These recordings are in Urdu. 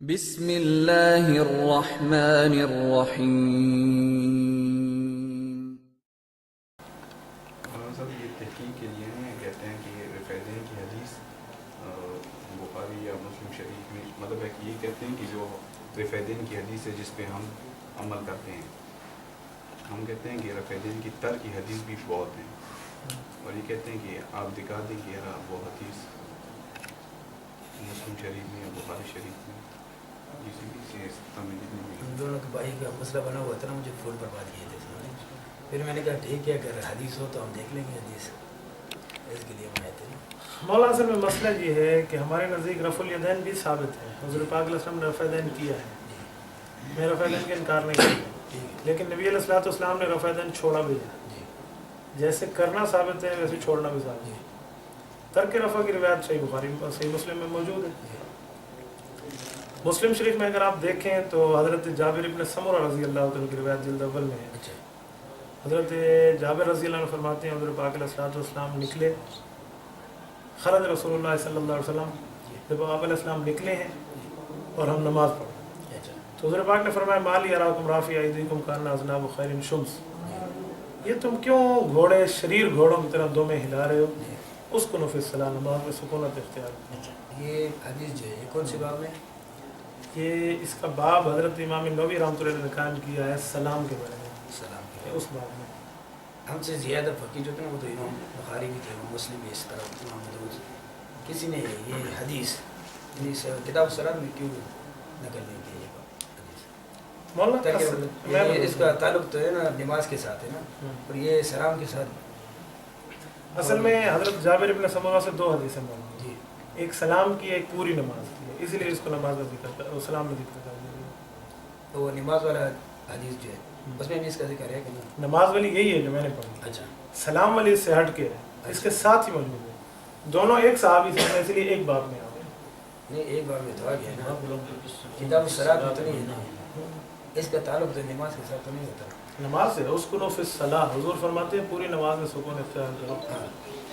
بسم اللہ الرحمن الرحیم۔ صاحب یہ تحقیق کے لیے ہیں، کہتے ہیں کہ رفیدین کی حدیث بخاری یا مسلم شریف میں مطلب ہے کہ یہ کہتے ہیں کہ جو رفیدین کی حدیث ہے جس پہ ہم عمل کرتے ہیں، ہم کہتے ہیں کہ رفیدین کی تر کی حدیث بھی بہت ہیں، اور یہ کہتے ہیں کہ آپ دکھا دیں کہ یار وہ حدیث مسلم شریف میں یا بخاری شریف میں ہم دونوں کے بھائی کا مسئلہ بنا ہوا تھا نا، مجھے فون پر بات کیے تھے سامنے، پھر میں نے کہا ٹھیک ہے اگر حدیث ہو تو ہم دیکھ لیں گے حدیث، اس کے لیے ہم آئے تھے۔ مولانا صاحب میں مسئلہ یہ ہے کہ ہمارے نزدیک رفع الیدین بھی ثابت ہے، حضور پاک علیہ السلام نے رفع الیدین کیا ہے، میں رفع الیدین کا انکار نہیں کرتا، لیکن نبی علیہ السلام نے رفع الیدین چھوڑا بھی ہے، جیسے کرنا ثابت ہے ویسے چھوڑنا بھی ثابت ہے۔ ترک رفع کی روایت صحیح بخاری صحیح مسلم میں موجود ہے۔ مسلم شریف میں اگر آپ دیکھیں تو حضرت جابر ابن سمرہ رضی اللہ عنہ کی روایت جلد اول میں ہے، حضرت جابر رضی اللہ عنہ فرماتے ہیں حضور پاک علیہ السلام نکلے، خرج رسول اللہ صلی اللہ علیہ وسلم، جب آپ علیہ السلام نکلے ہیں اور ہم نماز پڑھیں تو حضور پاک نے فرمایا مالی اراکم رافع ایدیکم کان اذناب خیر شمس، یہ تم کیوں گھوڑے شریر گھوڑوں کی طرح دو میں ہلا رہے ہو، اس کو نفی الصلاۃ نماز میں سکونت اختیار۔ یہ حدیث جو ہے یہ کون سی باب میں؟ یہ اس کا باب حضرت امام نووی رحمۃ اللہ علیہ نے قائم کیا ہے سلام کے بارے میں، سلام کے اس باب میں۔ ہم سے زیادہ فقیر جو تھے وہ تو امام بخاری بھی تھے، امام مسلم بھی اس طرح، امام ابو کسی نے یہ حدیث کتاب الصلاۃ میں کیوں نقل نہیں کی یہ حدیث؟ مولانا یہ اس کا تعلق تو ہے نا نماز کے ساتھ ہے نا، اور یہ سلام کے ساتھ۔ اصل میں حضرت جابر ابن سمرہ سے دو حدیثیں موجود جی، ہیں، ایک سلام کی ایک پوری نماز کی ہے، اسی لیے اس کو نماز کا ذکر کر اور سلام میں ذکر کر دیا۔ تو وہ نماز والا حدیث جو ہے اس میں بھی اس کا ذکر ہے کہ نہیں؟ نماز والی یہی ہے جو میں نے پڑھی، اچھا، سلام والی اس سے ہٹ کے ہے، اس کے ساتھ ہی موجود ہے، دونوں ایک صحابی سے، اس لیے ایک باب میں آ گئے۔ نہیں ایک بار میں تو آ گیا نا، کتاب الصلاۃ میں تو نہیں ہے نا، اس کا تعلق تو نماز کے ساتھ تو نہیں ہوتا۔ نماز سے اسکنوا فی الصلاۃ، حضور فرماتے ہیں پوری نماز میں سکون اختیار کرو، ہاں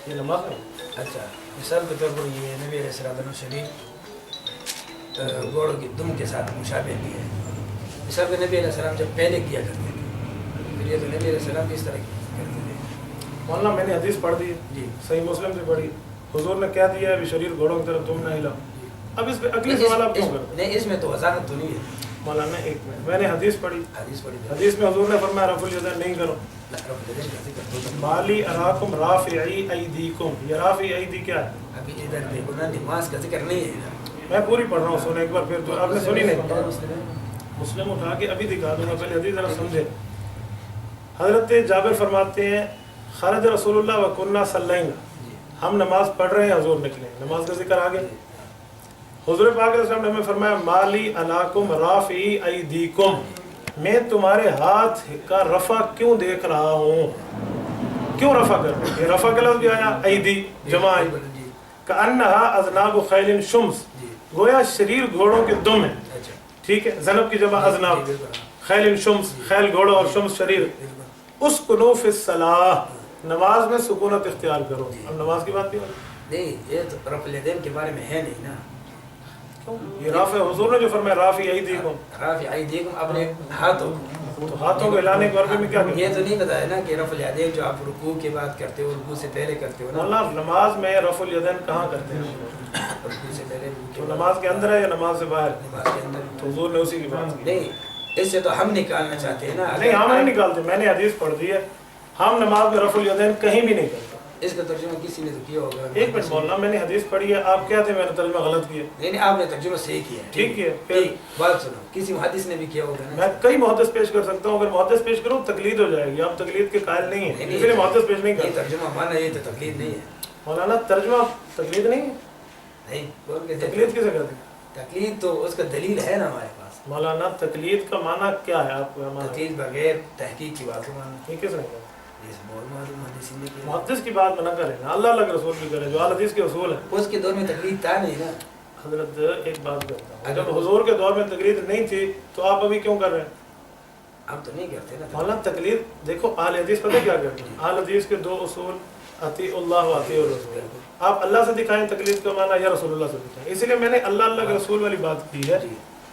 یہ نماز میں۔ اچھا، مثال کے طور پر یہ نبی علیہ السلام شریف گھوڑوں کی دم کے ساتھ مشابہ بھی ہے، مثال کے نبی علیہ السلام جب پہلے کیا کرتے تھے، پھر یہ تو نبی علیہ السلام بھی اس طرح کرتے تھے۔ مولانا میں نے حدیث پڑھ دی، جی صحیح مسلم سے پڑھی، حضور نے کہہ دیا ہے شریر گھوڑوں کی طرف تم نہ ہلاؤ، اب اس پہ اگلی سوال آپ کیوں کرتے ہیں؟ نہیں، اس میں تو وضاحت تو نہیں ہے۔ مولانا ایک منٹ، میں نے حدیث پڑھی، حدیث پڑھی حدیث میں حضور نے فرمایا رفع الیدین نہیں کرو، مالی اراکم رافعی ایدیکم، یہ رافع ایدی کیا ہے؟ ابھی ادھر دیکھو نا، نماز کا ذکر نہیں ہے ادھر۔ میں پوری پڑھ رہا ہوں، سنیں ایک بار پھر، تو آپ نے سنی نہیں، مسلم اٹھا کے ابھی دکھا دوں گا، پہلے حدیث ذرا سمجھے۔ حضرت جابر فرماتے ہیں خرج رسول اللہ وکنہ صلینا، ہم نماز پڑھ رہے ہیں حضور نکلے، نماز کا ذکر آگے، حضور پاک علیہ السلام نے ہمیں فرمایا مالی علاکم رافعی ایدیکم، میں تمہارے ہاتھ کا رفع کیوں دیکھ رہا ہوں، کیوں رفع کر رہے ہیں؟ یہ رفع کا لفظ بھی آیا ایدی جمع ہے، کأنہا اذناب خیل شمس، گویا شریر گھوڑوں کے دم ہیں، ٹھیک ہے، ذنب کی جمع اذناب، خیل شمس، خیل گھوڑا اور شمس شریر، اسکنوا فی الصلاۃ، نماز میں سکونت اختیار کرو۔ اب نماز کی بات نہیں، یہ تو رفع الیدین کے بارے میں ہے نہیں نا، یہ رافع حضور نے جو فرمایا رافع ایدیکم، رافع ایدیکم اپنے ہاتھوں کو، تو ہاتھوں کو ہلانے کے عربی میں کیا کہتے ہیں؟ یہ تو نہیں بتایا نا کہ رفع الیدین جو آپ رکوع کے بعد کرتے ہو، رکوع سے پہلے کرتے ہو نا، مولانا نماز میں رفع الیدین کہاں کرتے ہیں؟ رکوع سے پہلے، تو نماز کے اندر ہے یا نماز سے باہر؟ نماز کے اندر۔ تو حضور نے اسی کی بات کی۔ نہیں، اس سے تو ہم نکالنا چاہتے ہیں نا، نہیں ہم نہیں نکالتے، میں نے حدیث پڑھ دی ہے، ہم نماز میں رفع الیدین کہیں بھی نہیں کرتے۔ اس کا ترجمہ کسی نے تو کیا ہوگا۔ ایک منٹ مولانا، میں نے حدیث پڑھی ہے، آپ کہتے ہیں میں نے ترجمہ غلط کیا؟ نہیں نہیں، آپ نے ترجمہ صحیح کیا ہے، ٹھیک ہے، پھر ٹھیک، بات سنو، کسی محدث نے بھی کیا ہوگا نا۔ میں کئی محدث پیش کر سکتا ہوں، اگر محدث پیش کروں تقلید ہو جائے گی، آپ تقلید کے قائل نہیں ہیں، اس لیے محدث پیش نہیں یہ کرتے۔ ترجمہ مانا، یہ تو تقلید نہیں ہے۔ مولانا ترجمہ تقلید نہیں ہے، نہیں، بول کے تقلید کسے کہتے ہیں؟ تقلید تو اس کا دلیل ہے نا ہمارے پاس۔ مولانا تقلید کا معنی کیا ہے آپ کو؟ تقلید بغیر تحقیق کی بات کو مانا، یہ کس نے کہا؟ اس بول معلوم محدثین نے کیا۔ محدث کی بات میں نہ کریں نا، اللہ اللہ کے رسول کی کریں، جو اہل حدیث کے اصول ہیں۔ اس کے دور میں تقلید تھا نہیں نا۔ حضرت ایک بات کرتا ہوں، جب حضور کے دور میں تقلید نہیں تھی تو آپ ابھی کیوں کر رہے ہیں؟ ہم تو نہیں کرتے نا۔ مولانا تقلید دیکھو، اہل حدیث پتہ کیا کرتے ہیں؟ اہل حدیث کے دو اصول، اطیع اللہ و اطیع الرسول، آپ اللہ سے دکھائیں تقلید کا معنی یا رسول اللہ سے دکھائیں، اسی لیے میں نے اللہ اللہ کے رسول والی بات کی ہے،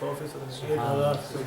100%, 1000%।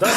10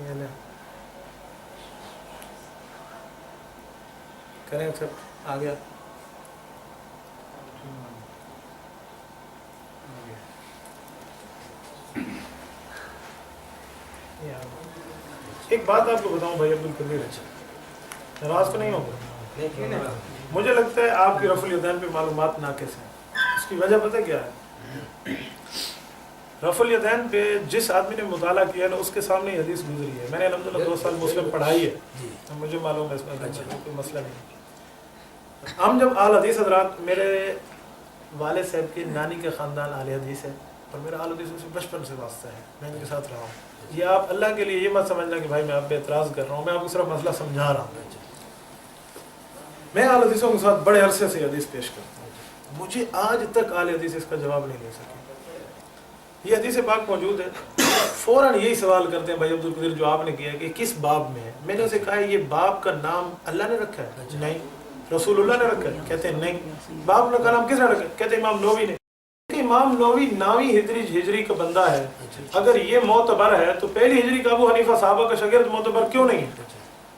یہ لیں کریں ایکسیپٹ آ گیا. ایک بات آپ کو بتاؤں بھائی عبدالقدیر، ناراض تو نہیں ہوگا؟ مجھے لگتا ہے آپ کی رفع الیدین پہ معلومات ناقص ہیں. اس کی وجہ پتہ کیا ہے؟ رفع الیدین پہ جس آدمی نے مطالعہ کیا نا اس کے سامنے یہ حدیث گزری ہے. میں نے الحمدللہ 2 سال مسلم پڑھائی ہے، مجھے معلوم ہے اس میں کوئی مسئلہ نہیں. ہم جب اہل حدیث حضرات، میرے والد صاحب کی نانی کے خاندان اہل حدیث ہے اور میرا اہل حدیث سے بچپن سے واسطہ ہے، میں ان کے ساتھ رہا ہوں. یہ آپ اللہ کے لیے یہ مت سمجھنا کہ بھائی میں آپ پہ اعتراض کر رہا ہوں، میں آپ کو صرف مسئلہ سمجھا رہا ہوں. میں اہل حدیثوں کے ساتھ بڑے عرصے سے حدیث پیش کرتا ہوں، مجھے آج تک اہل حدیث اس کا جواب نہیں دے سکے. یہ حدیث پاک موجود ہے، فوراً یہی سوال کرتے ہیں بھائی عبدالقدیر جو آپ نے کیا ہے کہ کس باب میں ہے. میں نے اسے کہا یہ باب کا نام اللہ نے رکھا ہے؟ نہیں. رسول اللہ نے رکھا ہے؟ کہتے ہیں نہیں. باب کا نام کس نے رکھا ہے؟ کہتے ہیں امام نووی نے. امام نووی 9ویں ہجری کا بندہ ہے، اگر یہ معتبر ہے تو پہلی ہجری کا ابو حنیفہ صحابہ کا شاگرد معتبر کیوں نہیں ہے؟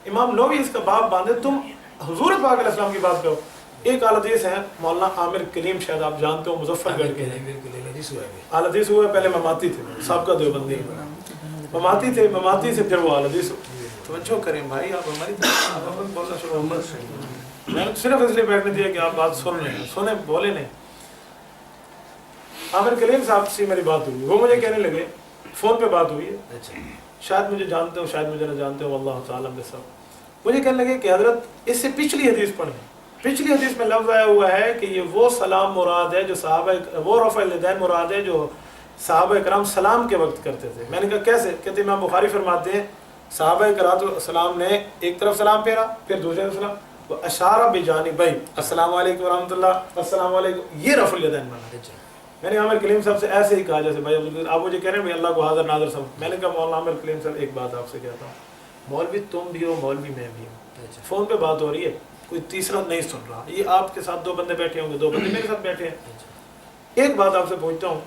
امام نووی اس کا باب باندھے، تم حضور پاک علیہ السلام کی بات کرو. ایک اہل حدیث ہے مولانا عامر کلیم، شاید آپ جانتے ہو، مظفر گڑھ کے اہل حدیث ہوئے. پہلے مماتی تھے، سابقہ دیوبندی مماتی تھے، مماتی سے پھر وہ اہل حدیث. توجہ کریں بھائی، آپ ہماری بولنا شروع. میں صرف اس لیے بیٹھنے دیا کہ آپ بات سن رہے ہیں، سنیں بولے نہیں. عامر کلیم صاحب سے میری بات ہوئی، وہ مجھے کہنے لگے، فون پہ بات ہوئی ہے، شاید مجھے جانتے ہو شاید مجھے نہ جانتے ہو، واللہ تعالیٰ بسب. مجھے کہنے لگے کہ حضرت اس سے پچھلی حدیث پڑھیں. پچھلی حدیث میں لفظ آیا ہوا ہے کہ یہ وہ سلام مراد ہے جو صحابہ، وہ رفع الیدین مراد ہے جو صحابہ کرام سلام کے وقت کرتے تھے. میں نے کہا کیسے؟ کہتے امام بخاری فرماتے ہیں صحابہ کرام سلام نے ایک طرف سلام پھیرا، پھر دوسرے طرف سلام، اشارہ بجانبی، السلام علیکم ورحمۃ اللہ، السلام علیکم، یہ رفع الیدین مانا. میں نے عامر کلیم صاحب سے ایسے ہی کہا جیسے بھائی آپ مجھے کہہ رہے ہیں بھائی اللہ کو حاضر ناظر سمجھ. میں نے کہا مولانا عامر کلیم صاحب ایک بات آپ سے کہتا ہوں، مولوی تم بھی ہو، مولوی میں بھی ہوں. فون پہ بات ہو رہی ہے، کوئی تیسرا نہیں سن رہا. یہ آپ کے ساتھ 2 بندے بیٹھے ہوں گے، 2 بندے میرے ساتھ بیٹھے ہیں. ایک بات آپ سے پوچھتا ہوں،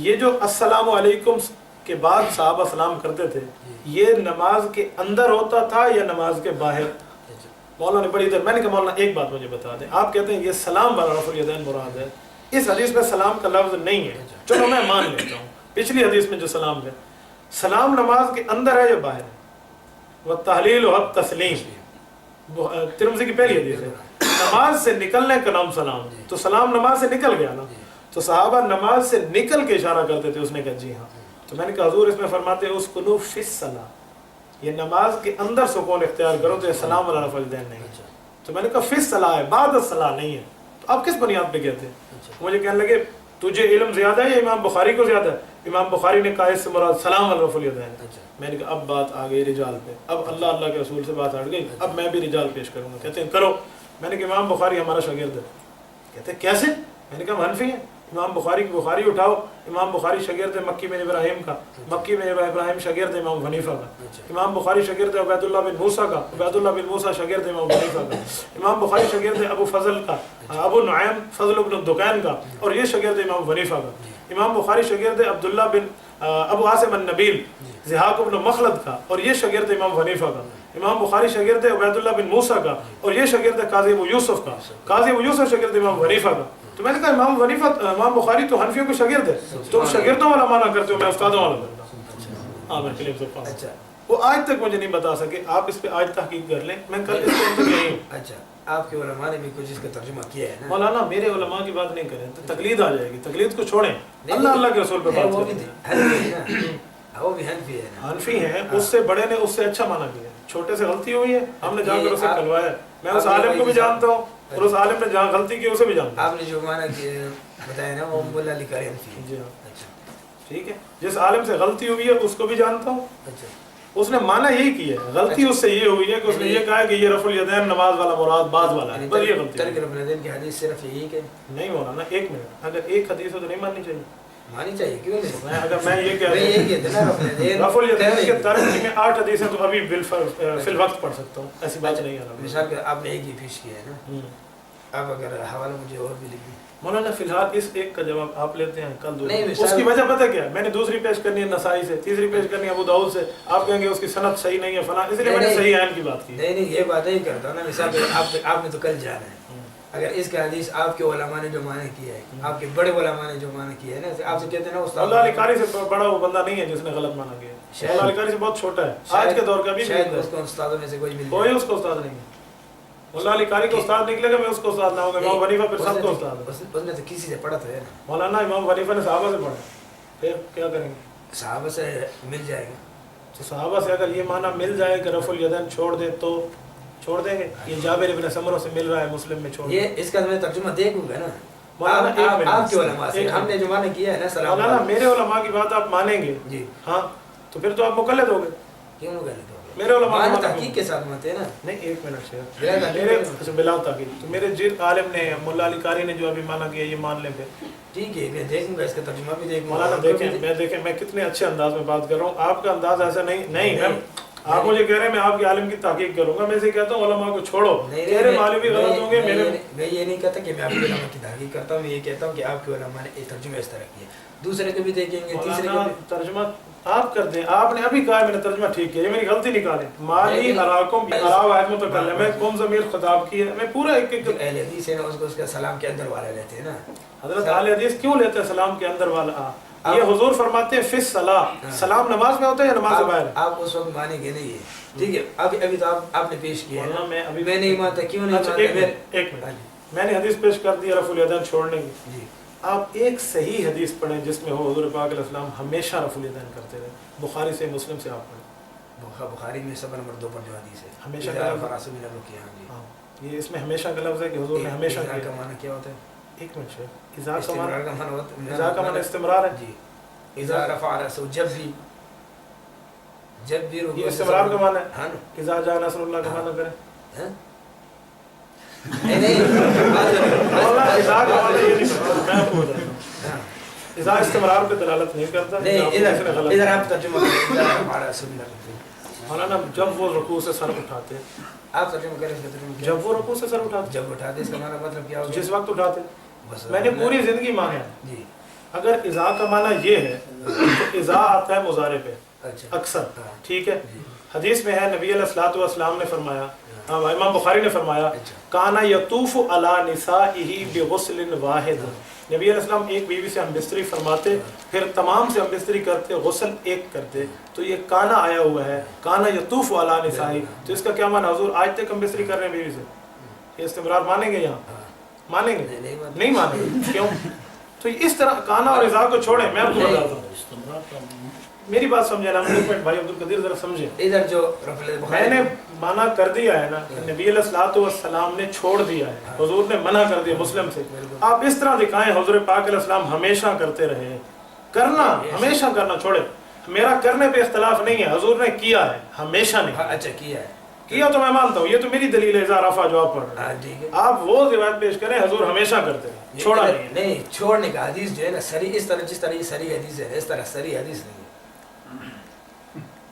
یہ جو السلام علیکم کے بعد صحابہ سلام کرتے تھے، یہ نماز کے اندر ہوتا تھا یا نماز کے باہر؟ مولانا نے بڑی دیر. میں نے کہا مولانا ایک بات مجھے بتا دیں، آپ کہتے ہیں یہ سلام والا رفع الیدین مراد ہے، اس حدیث میں سلام کا لفظ نہیں ہے. چلو میں مان لیتا ہوں، پچھلی حدیث میں جو سلام ہے، سلام نماز کے اندر ہے یا باہر ہے؟ والتحلیل والتسلیم، ترمذی کی پہلی حدیث ہے. نماز سے نکلنے کا نام سلام، تو سلام نماز سے نکل گیا نا، تو صحابہ نماز سے نکل کے اشارہ کرتے تھے. اس نے کہا جی ہاں. تو میں نے کہا حضور اس میں فرماتے ہیں اسکنوا فی الصلاۃ، یہ نماز کے اندر سکون اختیار کرو، تو یہ سلام والا رفع الیدین نہیں. تو میں نے کہا فی الصلاۃ ہے، بعد الصلاۃ نہیں ہے. تو آپ کس بنیاد پہ کہتے ہیں؟ مجھے کہنے لگے تجھے علم زیادہ ہے یا امام بخاری کو زیادہ ہے؟ امام بخاری نے کہا اس سے مراد سلام والا رفع الیدین. میں نے کہا اب بات آ گئی رجال پہ، اب اللہ کے رسول سے بات ہٹ گئی، اب میں بھی رجال پیش کروں گا. کہتے ہیں کرو. میں نے کہا امام بخاری ہمارا شاگرد ہے. کہتے ہیں کیسے؟ میں نے کہا ہم حنفی ہیں. امام بخاری کی بخاری اٹھاؤ، امام بخاری شاگرد ہے مکی بن ابراہیم کا، مکی بن ابراہیم شاگرد ہے امام حنیفہ کا. امام بخاری شاگرد ہے عبید اللہ بن موسیٰ کا، عبید اللہ بن موسیٰ شاگرد ہے امام حنیفہ کا. امام بخاری شاگرد ہے ابو فضل کا، ابو نعیم فضل بن دکین کا، اور یہ شاگرد ہے امام حنیفہ کا. امام بخاری شاگرد ہے عبداللہ بن ابو عاصم النبیل ضحاک بن مخلد کا، اور یہ شاگرد ہے امام حنیفہ کا. امام بخاری شاگرد ہے عبید اللہ بن موسیٰ کا، اور یہ شاگرد ہے قاضی ابو یوسف کا. قاضی ابو یوسف شاگرد ہے امام حنیفہ کا. تو میں نے کہا امام بخاری تو حنفیوں کے شاگرد ہے، تم شاگردوں والا مانا کرتے ہو، میں استادوں والا کرتا ہوں. عامر کلیم صاحب اچھا وہ آج تک مجھے نہیں بتا سکے، آپ اس پہ آج تحقیق کر لیں، میں کل اس کے اندر نہیں ہوں. اچھا آپ کے علماء نے بھی کچھ اس کا ترجمہ کیا ہے نا؟ مولانا میرے علماء کی بات نہیں کریں تو تقلید آ جائے گی. تقلید کو چھوڑیں، اللہ کے رسول پہ بات کریں. وہ بھی حنفی ہے نا، حنفی ہیں، اس سے بڑے نے اس سے اچھا مانا کیا. چھوٹے سے غلطی ہوئی ہے، ہم نے جا کر اسے کھلوایا. میں اس عالم کو بھی جانتا ہوں اور اس عالم نے جہاں غلطی کی اسے بھی جانتا ہوں. آپ نے جو مانا بتایا نا وہ مولا علی قاری حنفی. جی ہاں ٹھیک ہے. جس عالم سے غلطی ہوئی ہے اس کو بھی جانتا ہوں. اچھا اس نے مانا یہی کی ہے، غلطی اس سے یہ ہوئی ہے کہ اس نے یہ کہا کہ یہ رفع الیدین نماز والا مراد بعض والا ہے، بس یہ غلطی ترک رفع الیدین کی حدیث صرف یہی کہ نہیں ہونا نا. ایک منٹ، اگر ایک حدیث ہو تو نہیں ماننی چاہیے. مانی چاہیے، کیوں نہیں؟ اگر میں یہ کہہ رفع الیدین کے ترک میں 8 حدیثیں تو ابھی فی الوقت پڑھ سکتا ہوں، ایسی بات نہیں ہے. مثال کہ آپ نے ایک ہی پیش کیا ہے نا، اب اگر حوالہ مجھے اور بھی لکھ دیں. مولانا فی الحال اس ایک کا جواب آپ لیتے ہیں، کل نہیں، اس کی وجہ پتہ کیا ہے؟ میں نے دوسری پیش کرنی ہے نسائی سے، تیسری پیش کرنی ہے ابو داؤد سے، آپ کہیں گے اس کی سند صحیح نہیں ہے فلاں، اس لیے میں نے صحیح عین کی بات کی۔ نہیں یہ بات نہیں کرتا ہوں نا، مثال آپ نے تو کل جانا ہے، اگر اس کا حدیث آپ کے علماء نے جو معنی کیا ہے، آپ کے بڑے علماء نے جو معنی کیا ہے نا، آپ سے کہتے ہیں نا استاد مولا علی قاری سے بڑا وہ بندہ نہیں ہے جس نے غلط مانا کیا ہے، مولا علی قاری سے بہت چھوٹا ہے، آج کے دور کا بھی شاید اس کو استادوں میں سے کوئی مل کوئی اس کو استاد نہیں ہے۔ مولا علی قاری کو استاد نکلے گا، میں اس کو استاد نہ ہوگا، امام حنیفہ پھر سب کو استاد ہے۔ اس نے تو کسی سے پڑھا تو ہے نا، مولانا امام حنیفہ نے صحابہ سے پڑھا، پھر کیا کریں گے؟ صحابہ سے مل جائے گا، تو صحابہ سے اگر یہ معنی مل جائے کہ رفع الیدین چھوڑ دے تو چھوڑ دیں گے؟ یہ جابر ابن سمرہ سے مل رہا ہے، مسلم میں چھوڑ یہ اس کا میں ترجمہ دیکھوں گا نا، مولانا آپ کے علماء سے ہم نے جو معنی کیا ہے نا سلام مولانا میرے علماء کی بات آپ مانیں گے جی، ہاں، تو پھر تو آپ مقلد ہو گئے۔ کیوں غلط ہو میرے علماء گیا؟ کی تحقیق کے ساتھ مانتے ہیں نا، نہیں ایک منٹ سے بلا تحقیق میرے اچھا بلا تحقیق، تو میرے جن عالم نے مولا علی قاری نے جو ابھی مانا کیا یہ مان لیں پھر ٹھیک ہے میں دیکھوں گا، اس کا ترجمہ بھی دیکھوں گا۔ مولانا دیکھیں میں کتنے اچھے انداز میں بات کر رہا ہوں، آپ کا انداز ایسا نہیں ہے، آپ مجھے کہہ رہے ہیں میں آپ کے عالم کی تحقیق کروں گا، میں سے کہتا ہوں علماء کو چھوڑو، تیرے معلوم بھی غلط ہوں گے، میں یہ نہیں کہتا کہ میں آپ کے علماء کی تحقیق کرتا ہوں، میں یہ کہتا ہوں کہ آپ کے علماء نے ایک ترجمہ اس طرح کیا، دوسرے کو بھی دیکھیں گے، تیسرے کو بھی۔ ترجمہ آپ کر دیں، آپ نے ابھی کہا میں نے ترجمہ ٹھیک کیا، یہ میری غلطی نکالیں، مالی اراکم اراو آیت متکلم ہے، قوم ضمیر خطاب کی ہے، میں پورا ایک اہل حدیث ہے نا، اس کا سلام کے اندر والا لیتے ہیں نا، حضرت اہل حدیث کیوں لیتے ہیں سلام کے اندر والا؟ یہ حضور فرماتے ہیں فی الصلاۃ، سلام نماز میں ہوتا ہے یا نماز سے باہر؟ آپ اس وقت مانیں گے نہیں ہے، ٹھیک ہے، ابھی تو آپ نے پیش کیا ہے، میں نہیں مانتا، کیوں نہیں مانتا؟ ایک منٹ، میں نے حدیث پیش کر دی رفع الیدین چھوڑنے کی، جی آپ ایک صحیح حدیث پڑھیں جس میں ہو حضور پاک علیہ السلام ہمیشہ رفع الیدین کرتے رہے، بخاری سے مسلم سے آپ پڑھیں، بخاری میں سب نمبر 2 پر جو حدیث ہے، ہمیشہ فراس میں لوگ کیا جی، یہ اس میں ہمیشہ کا لفظ ہے کہ حضور نے ہمیشہ اذا کیا۔ کا معنی کیا ہوتا ہے؟ ایک منٹ شیخ، اذا کا استمرار معنی اذا کا معنی استمرار ہے جی، اذا رفع رأسه جب بھی یہ استمرار کا معنی ہے، ہاں اذا جاء نصر اللہ کا معنی کریں، ہاں نہیں واللہ اذا کا معنی یہ نہیں پتا، میں آپ کو بتا دوں، اذا استمرار پہ دلالت نہیں کرتا، نہیں، ادھر آپ ترجمہ کریں، اذا رفع رأسه مولانا جب وہ رکوع سے سر اٹھاتے، آپ ترجمہ کریں، اس کا ترجمہ کیا؟ جب وہ رکوع سے سر اٹھاتے، جب اٹھاتے اس کا معنی مطلب کیا ہوگا؟ جس وقت اٹھاتے، بس میں نے پوری زندگی مانا ہے، جی اگر اذا کا معنی یہ ہے تو اذا آتا ہے مضارع پہ اچھا اکثر، ہاں، ٹھیک ہے، جی حدیث میں ہے نبی علیہ الصلوۃ والسلام نے فرمایا، امام بخاری نے فرمایا، اچھا کانا یطوف علی نسائہ بغسل واحد، نبی علیہ السلام ایک بیوی سے ہم بستری فرماتے، پھر تمام سے ہم بستری کرتے، غسل ایک کرتے، تو یہ کانا آیا ہوا ہے، کانا یطوف علی نسائہ، تو اس کا کیا معنی؟ حضور آج تک ہم بستری کر رہے ہیں بیوی سے، یہ استمرار مانیں گے یہاں؟ مانیں گے؟ نہیں مانیں گے، کیوں؟ تو اس طرح کانا اور اذا کو چھوڑیں، میں آپ کو بتاتا ہوں، میری بات سمجھے نا، ایک منٹ بھائی عبدالقدیر ذرا سمجھے، ادھر جو میں نے منع کر دیا ہے نا، نبی علیہ الصلوۃ والسلام نے چھوڑ دیا ہے، حضور نے منع کر دیا مسلم سے، آپ اس طرح دکھائیں حضور پاک علیہ السلام ہمیشہ کرتے رہے، کرنا ہمیشہ کرنا چھوڑے، میرا کرنے پہ اختلاف نہیں ہے، حضور نے کیا ہے ہمیشہ نہیں اچھا کیا ہے، کیا تو میں مانتا ہوں، یہ تو میری دلیل ہے اذا رفع جو آپ پڑھ رہے ہیں، ٹھیک ہے، آپ وہ روایت پیش کریں حضور ہمیشہ کرتے رہے، چھوڑا نہیں، نہیں چھوڑنے کا حدیث جو ہے نا سری اس طرح، جس طرح یہ سری حدیث ہے اس طرح سری حدیث نہیں ہے،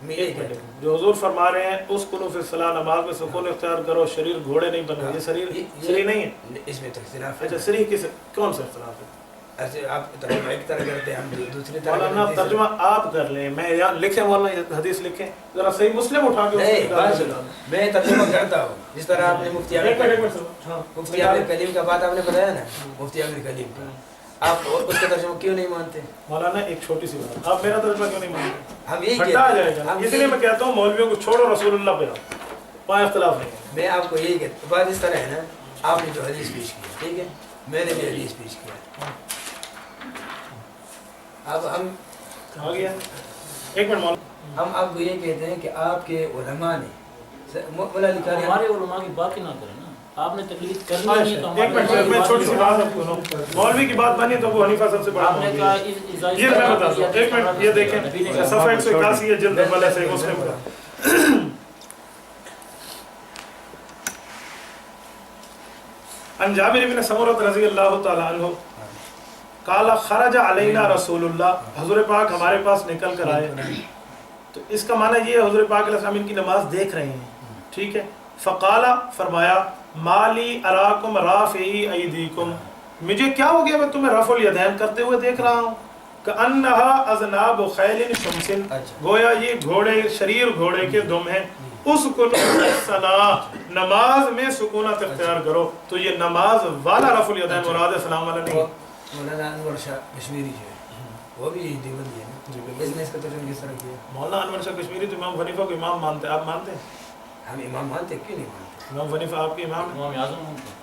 میں یہی کہتا ہوں جو حضور فرما رہے ہیں اس کنو فی الصلاۃ، نماز میں سکون اختیار کرو، شریر گھوڑے نہیں بنو، یہ سری نہیں ہے، اس میں تو اختلاف ہے، اچھا سری کس کون سا اختلاف ہے؟ ایسے آپ ترجمہ ایک طرح کرتے ہیں، ہم دوسری طرح مولانا کرتے ہیں، ترجمہ آپ کر لیں، میں یہاں لکھیں مولانا حدیث لکھیں ذرا صحیح مسلم اٹھا کے نہیں بات سنو، میں ترجمہ کرتا ہوں، جس طرح آپ نے مفتی عامر کلیم کا بات آپ نے بتایا نا، مفتی عامر کلیم کا، آپ اس کا ترجمہ کیوں نہیں مانتے؟ مولانا ایک چھوٹی سی بات، آپ میرا ترجمہ کیوں نہیں مانتے؟ ہم یہی ہٹا آ جائے گا، اس لیے میں کہتا ہوں مولویوں کو چھوڑو، رسول اللہ پہ آؤ، وہاں اختلاف نہیں ہے، میں آپ کو یہی کہتا ہوں، بات اس طرح ہے نا، آپ نے جو حدیث پیش کی ٹھیک ہے، میں نے بھی حدیث پیش کیا، اب ہم آ گیا ایک منٹ مولانا، ہم آپ کو یہ کہتے ہیں کہ آپ کے علماء نے مولا علی قاری ہمارے علماء کی بات ہی نہ کریں نا، آپ نے تقلید کرنی نہیں تو ایک منٹ میں چھوٹی سی بات آپ کو، مولوی کی بات مانی تو ابو حنیفہ سب سے بڑا آپ نے مولوی کہا ہے، یہ میں بتاتا ہوں، ایک منٹ یہ دیکھیں صفحہ 181 ہے جلد اول ہے صحیح مسلم کا، عن جابر بن سمرہ رضی اللہ تعالی عنہ قال خرج علینا رسول اللہ، حضور پاک ہمارے پاس نکل کر آئے، تو اس کا معنی یہ ہے حضور پاک علیہ السلام ان کی نماز دیکھ رہے ہیں، ٹھیک ہے، فقال فرمایا مالی اراکم رافعی ایدیکم، مجھے کیا ہو گیا، میں تمہیں رفع الیدین کرتے ہوئے دیکھ رہا ہوں کأنہا اذناب خیل شمس، گویا یہ گھوڑے شریر گھوڑے کے دم ہیں. اسکنوا الصلاۃ، نماز میں سکونت اختیار کرو. تو یہ نماز والا رفع الیدین مراد ہے، سلام والا نہیں. مولانا انور شاہ کشمیری جو ہے وہ بھی دیوبندی ہے نا، جی اس نے اس کا ترجمہ کس طرح کیا؟ مولانا انور شاہ کشمیری تو امام حنیفہ کو امام مانتے ہیں، آپ مانتے ہیں؟ ہم امام مانتے کیوں نہیں مانتے؟ امام حنیفہ آپ کے امام ہیں؟ امام اعظم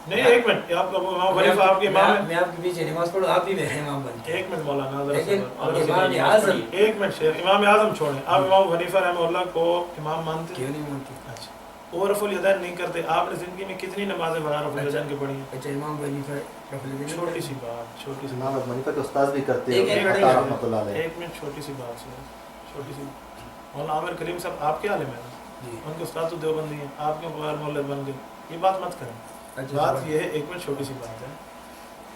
نہیں ایک منٹ، آپ امام حنیفہ آپ کے امام ہیں؟ میں آپ کے پیچھے نماز پڑھوں، آپ بھی میرے امام بن کے. ایک منٹ مولانا لیکن ذرا امام اعظم ایک منٹ شیخ، امام اعظم چھوڑیں، آپ امام حنیفہ رحمہ اللہ کو امام مانتے ہیں؟ کیوں نہیں مانتے؟ اچھا، وہ رفع الیدین نہیں کرتے. آپ نے زندگی میں کتنی نمازیں بغیر رفع الیدین کے پڑھی ہیں؟ اچھا امام حنیفہ رفع الیدین چھوٹی سی بات، چھوٹی سی امام بات، ابو حنیفہ کے استاد بھی کرتے ایک ہیں منٹ عطا رحمۃ اللہ علیہ. ایک منٹ چھوٹی سی بات سنیں، چھوٹی سی. مولانا عامر کریم صاحب آپ کے عالم ہیں، جی. ان کے استاد تو دیوبندی ہیں، آپ کیوں بغیر مولد بن گئے؟ یہ بات مت کریں. اچھا بات یہ ہے، ایک منٹ چھوٹی سی بات ہے.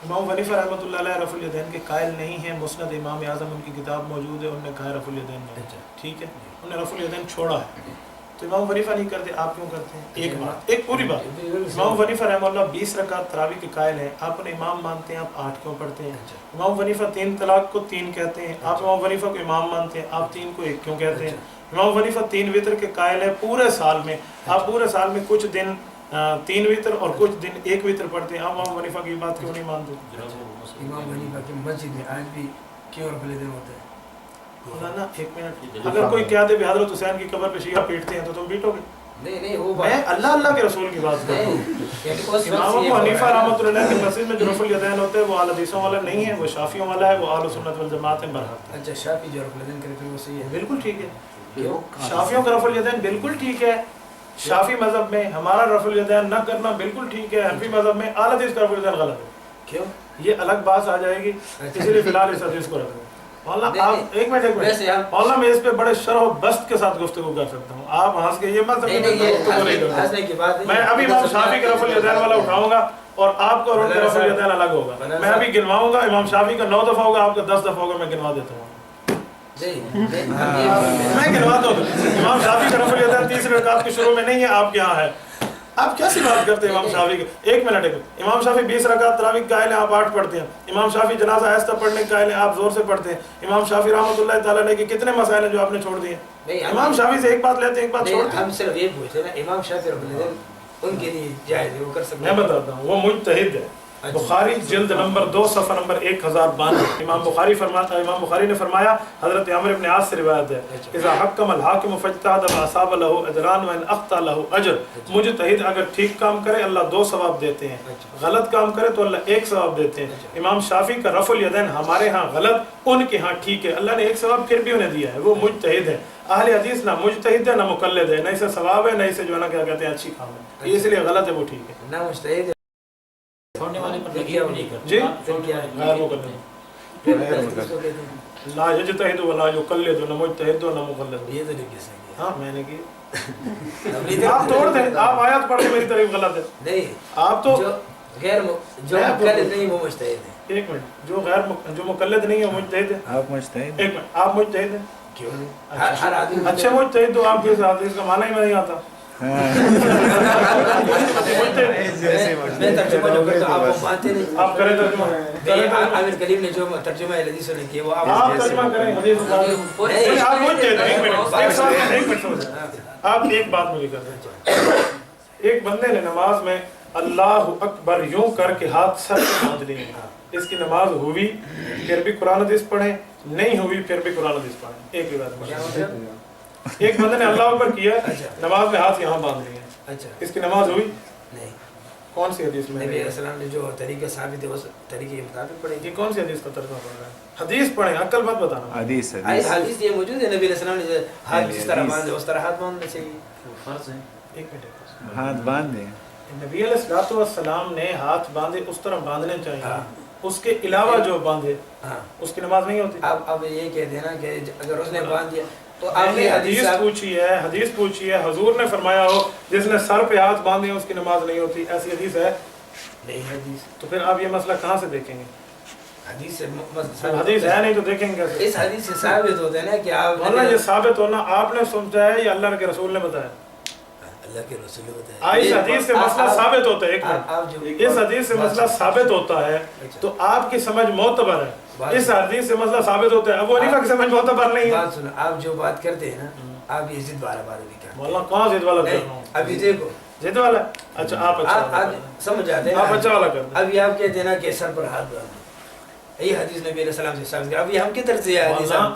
امام حنیفہ رحمۃ اللہ علیہ رفع الیدین کے قائل نہیں ہیں. مسند امام اعظم ان کی کتاب موجود ہے، انہوں نے کہا رفع الیدین نہیں. اچھا. ٹھیک ہے، انہوں نے رفع الیدین چھوڑا ہے. تو امام حنیفہ نہیں کرتے، آپ کیوں کرتے ہیں؟ ایک بات، ایک پوری بات. امام حنیفہ رحمہ اللہ 20 رکعت تراویح کے قائل ہیں، آپ انہیں امام مانتے ہیں، آپ 8 کیوں پڑھتے ہیں؟ امام حنیفہ 3 طلاق کو 3 کہتے ہیں، آپ امام حنیفہ کو امام مانتے ہیں، آپ 3 کو 1 کیوں کہتے ہیں؟ امام حنیفہ 3 وتر کے قائل ہیں پورے سال میں، آپ پورے سال میں کچھ دن 3 وتر اور کچھ دن 1 وتر پڑھتے ہیں، آپ امام حنیفہ کی بات کیوں نہیں مانتے؟ امام حنیفہ کی مسجد میں آج بھی کیوں رفع الیدین ہوتا ہے؟ مولانا ایک منٹ، اگر کوئی کہہ دے بھی حضرت حسین کی قبر پہ شیعہ پیٹتے ہیں تو تم پیٹو گے؟ نہیں وہ میں اللہ اللہ کے رسول کی بات کر رہا ہوں. امام ابو حنیفہ رحمۃ اللہ کی مسجد میں جو رفع الیدین ہوتے ہیں وہ اہل حدیثوں والا نہیں ہے، وہ شافیوں والا ہے، وہ اہل سنت والجماعت ہیں برحق. اچھا شافی جو رفع الیدین کرے پھر وہ صحیح ہے؟ بالکل ٹھیک ہے. کیوں؟ شافیوں کا رفع الیدین بالکل ٹھیک ہے. شافی مذہب میں ہمارا رفع الیدین نہ کرنا بالکل ٹھیک ہے. حنفی مذہب میں اہل حدیث کا رفع الیدین غلط ہے. کیوں؟ یہ الگ بات آ جائے گی، اسی لیے فی الحال اس حدیث کو رکھ دیں. مولانا آپ ایک منٹ مولانا میں اس پہ بڑے شرح و بسط کے ساتھ گفتگو کر سکتا ہوں. آپ ہنس کے یہ مت سمجھیں، میں ابھی امام شافی کا رفع الیدین والا اٹھاؤں گا اور آپ کا رفع الیدین الگ ہوگا. میں ابھی گنواؤں گا، امام شافی کا 9 دفعہ ہوگا، آپ کا 10 دفعہ ہوگا. میں گنوا دیتا ہوں، میں گنواتا ہوں. امام شافی کا رفع الیدین 30 رکعت کے شروع میں نہیں ہے، آپ کے یہاں ہے. آپ کیسی بات کرتے ہیں امام شافی کے؟ ایک منٹ، امام شافی 20 رکعت تراویح کے قائل ہیں، آپ 8 پڑھتے ہیں. امام شافی جنازہ آہستہ پڑھنے کے قائل ہیں، آپ زور سے پڑھتے ہیں. امام شافی رحمۃ اللہ تعالیٰ علیہ کے کتنے مسائل ہیں جو آپ نے چھوڑ دیے؟ امام شافی سے ایک بات لیتے ہیں، ایک بات چھوڑتے ہیں. ہم صرف یہ پوچھتے ہیں نا امام شافی رفع الیدین ان کے لیے جائز ہے، وہ کر سکتے میں ہیں؟ بتاتا ہوں، وہ مجتہد ہے. بخاری جلد نمبر 2 صفحہ نمبر 1092. امام بخاری نے فرمایا، حضرت عمرو بن عاص سے روایت ہے، اذا حکم الحاکم فاجتہد فاصاب له اجران وان اخطا له اجر. مجتہد اگر ٹھیک کام کرے اللہ 2 ثواب دیتے ہیں، غلط کام کرے تو اللہ 1 ثواب دیتے ہیں. امام شافی کا رفع الیدین ہمارے ہاں غلط، ان کے ہاں ٹھیک ہے. اللہ نے 1 ثواب پھر بھی انہیں دیا ہے، وہ مجتہد ہے. اہل حدیث نہ مجتہد ہے نہ مقلد ہے، نہ اسے ثواب ہے نہ اسے جو ہے نا کیا کہتے ہیں اچھی کام ہے، اس لیے غلط ہے، وہ ٹھیک ہے. نہ مجتہد چھوڑنے والے پر لگیا وہ نہیں کرتے. جی پھر کیا ہے؟ غیر مقلد، لا یجتہد ولا یقلد، نہ مجتہد نہ مقلد. یہ تو نہیں کہہ سکتے. ہاں میں نے کی. آپ توڑ دیں، آپ آیات پڑھ کے میری طرف غلط ہے. نہیں، آپ تو جو غیر جو مقلد نہیں وہ مجتہد ہے. ایک منٹ، جو مقلد نہیں ہے وہ مجتہد ہے. آپ مجتہد ایک منٹ، آپ مجتہد ہیں؟ کیوں نہیں؟ ہر آدمی اچھا مجتہد تو آپ کے ساتھ اس کا معنی ہی میں نہیں آتا. میں ترجمہ جو کرتا ہوں آپ وہ مانتے نہیں. آپ کریں ترجمہ. عامر کلیم نے جو ترجمہ حدیثوں نے کیا وہ آپ ترجمہ کریں حدیث نہیں، آپ مجتہد ہیں. ایک منٹ، آپ ایک بات مجھے کر دیں. ایک بندے نے نماز میں اللہ اکبر یوں کر کے ہاتھ سر پہ باندھ لیے، اس کی نماز ہوئی پھر بھی قرآن حدیث پڑھیں، نہیں ہوئی پھر بھی قرآن حدیث پڑھیں. ایک ہی بات. ایک بندے نے اللہ اکبر کیا، نماز میں ہاتھ یہاں باندھ لیے، اچھا اس کی نماز ہوئی؟ نہیں. کون سی حدیث میں؟ نبی علیہ السلام نے جو طریقہ ثابت ہے اس طریقے کے مطابق پڑھیں گے. یہ کون سی حدیث کا ترجمہ پڑھ رہا ہے؟ حدیث پڑھیں، عقل مت بتانا. حدیث حدیث یہ موجود ہے، نبی علیہ السلام نے ہاتھ جس طرح باندھے اس طرح ہاتھ باندھنا چاہیے. فرض ہے. ایک منٹ، ہاتھ باندھ دیں. نبی علیہ السلام نے ہاتھ باندھے اس طرح باندھنے چاہیے، اس کے علاوہ جو باندھے اس کی نماز نہیں ہوتی. اب یہ کہہ دینا کہ اگر اس نے باندھ دیا تو میں آپ نے نے حدیث پوچھی ہے، حضور نے فرمایا ہو جس نے سر پہ ہاتھ باندھے اس کی نماز نہیں ہوتی، ایسی حدیث ہے نہیں. حدیث تو پھر آپ یہ مسئلہ کہاں سے دیکھیں گے؟ حدیث سے حدیث ہے نہیں تو دیکھیں گے کیسے؟ اس حدیث سے ثابت ہوتا ہے نا کہ آپ مولانا یہ ثابت ہونا آپ نے سمجھا ہے یا اللہ کے رسول نے بتایا؟ اللہ کے رسول ہوتا ہے. اس حدیث سے مسئلہ ثابت ہوتا ہے. ایک آپ جو منٹ, اس حدیث سے مسئلہ ثابت ہوتا ہے تو آپ کی سمجھ معتبر ہے. اس حدیث سے مسئلہ ثابت ہوتا ہے, ابو حنیفہ کی سمجھ معتبر نہیں ہے. بات سنو, آپ جو بات کرتے ہیں نا, آپ یہ ضد والا بات نہیں کرتے. مولانا کہاں ضد والا کر رہا ہوں؟ ابھی دیکھو ضد والا, اچھا آپ آپ سمجھ آتے ہیں, آپ اچھا والا کر دیں. ابھی آپ کہتے ہیں نا کہ سر پر ہاتھ ڈالنا, یہ حدیث نبی علیہ السلام سے ثابت ہے. ابھی ہم کی طرف سے یہ حدیث مولانا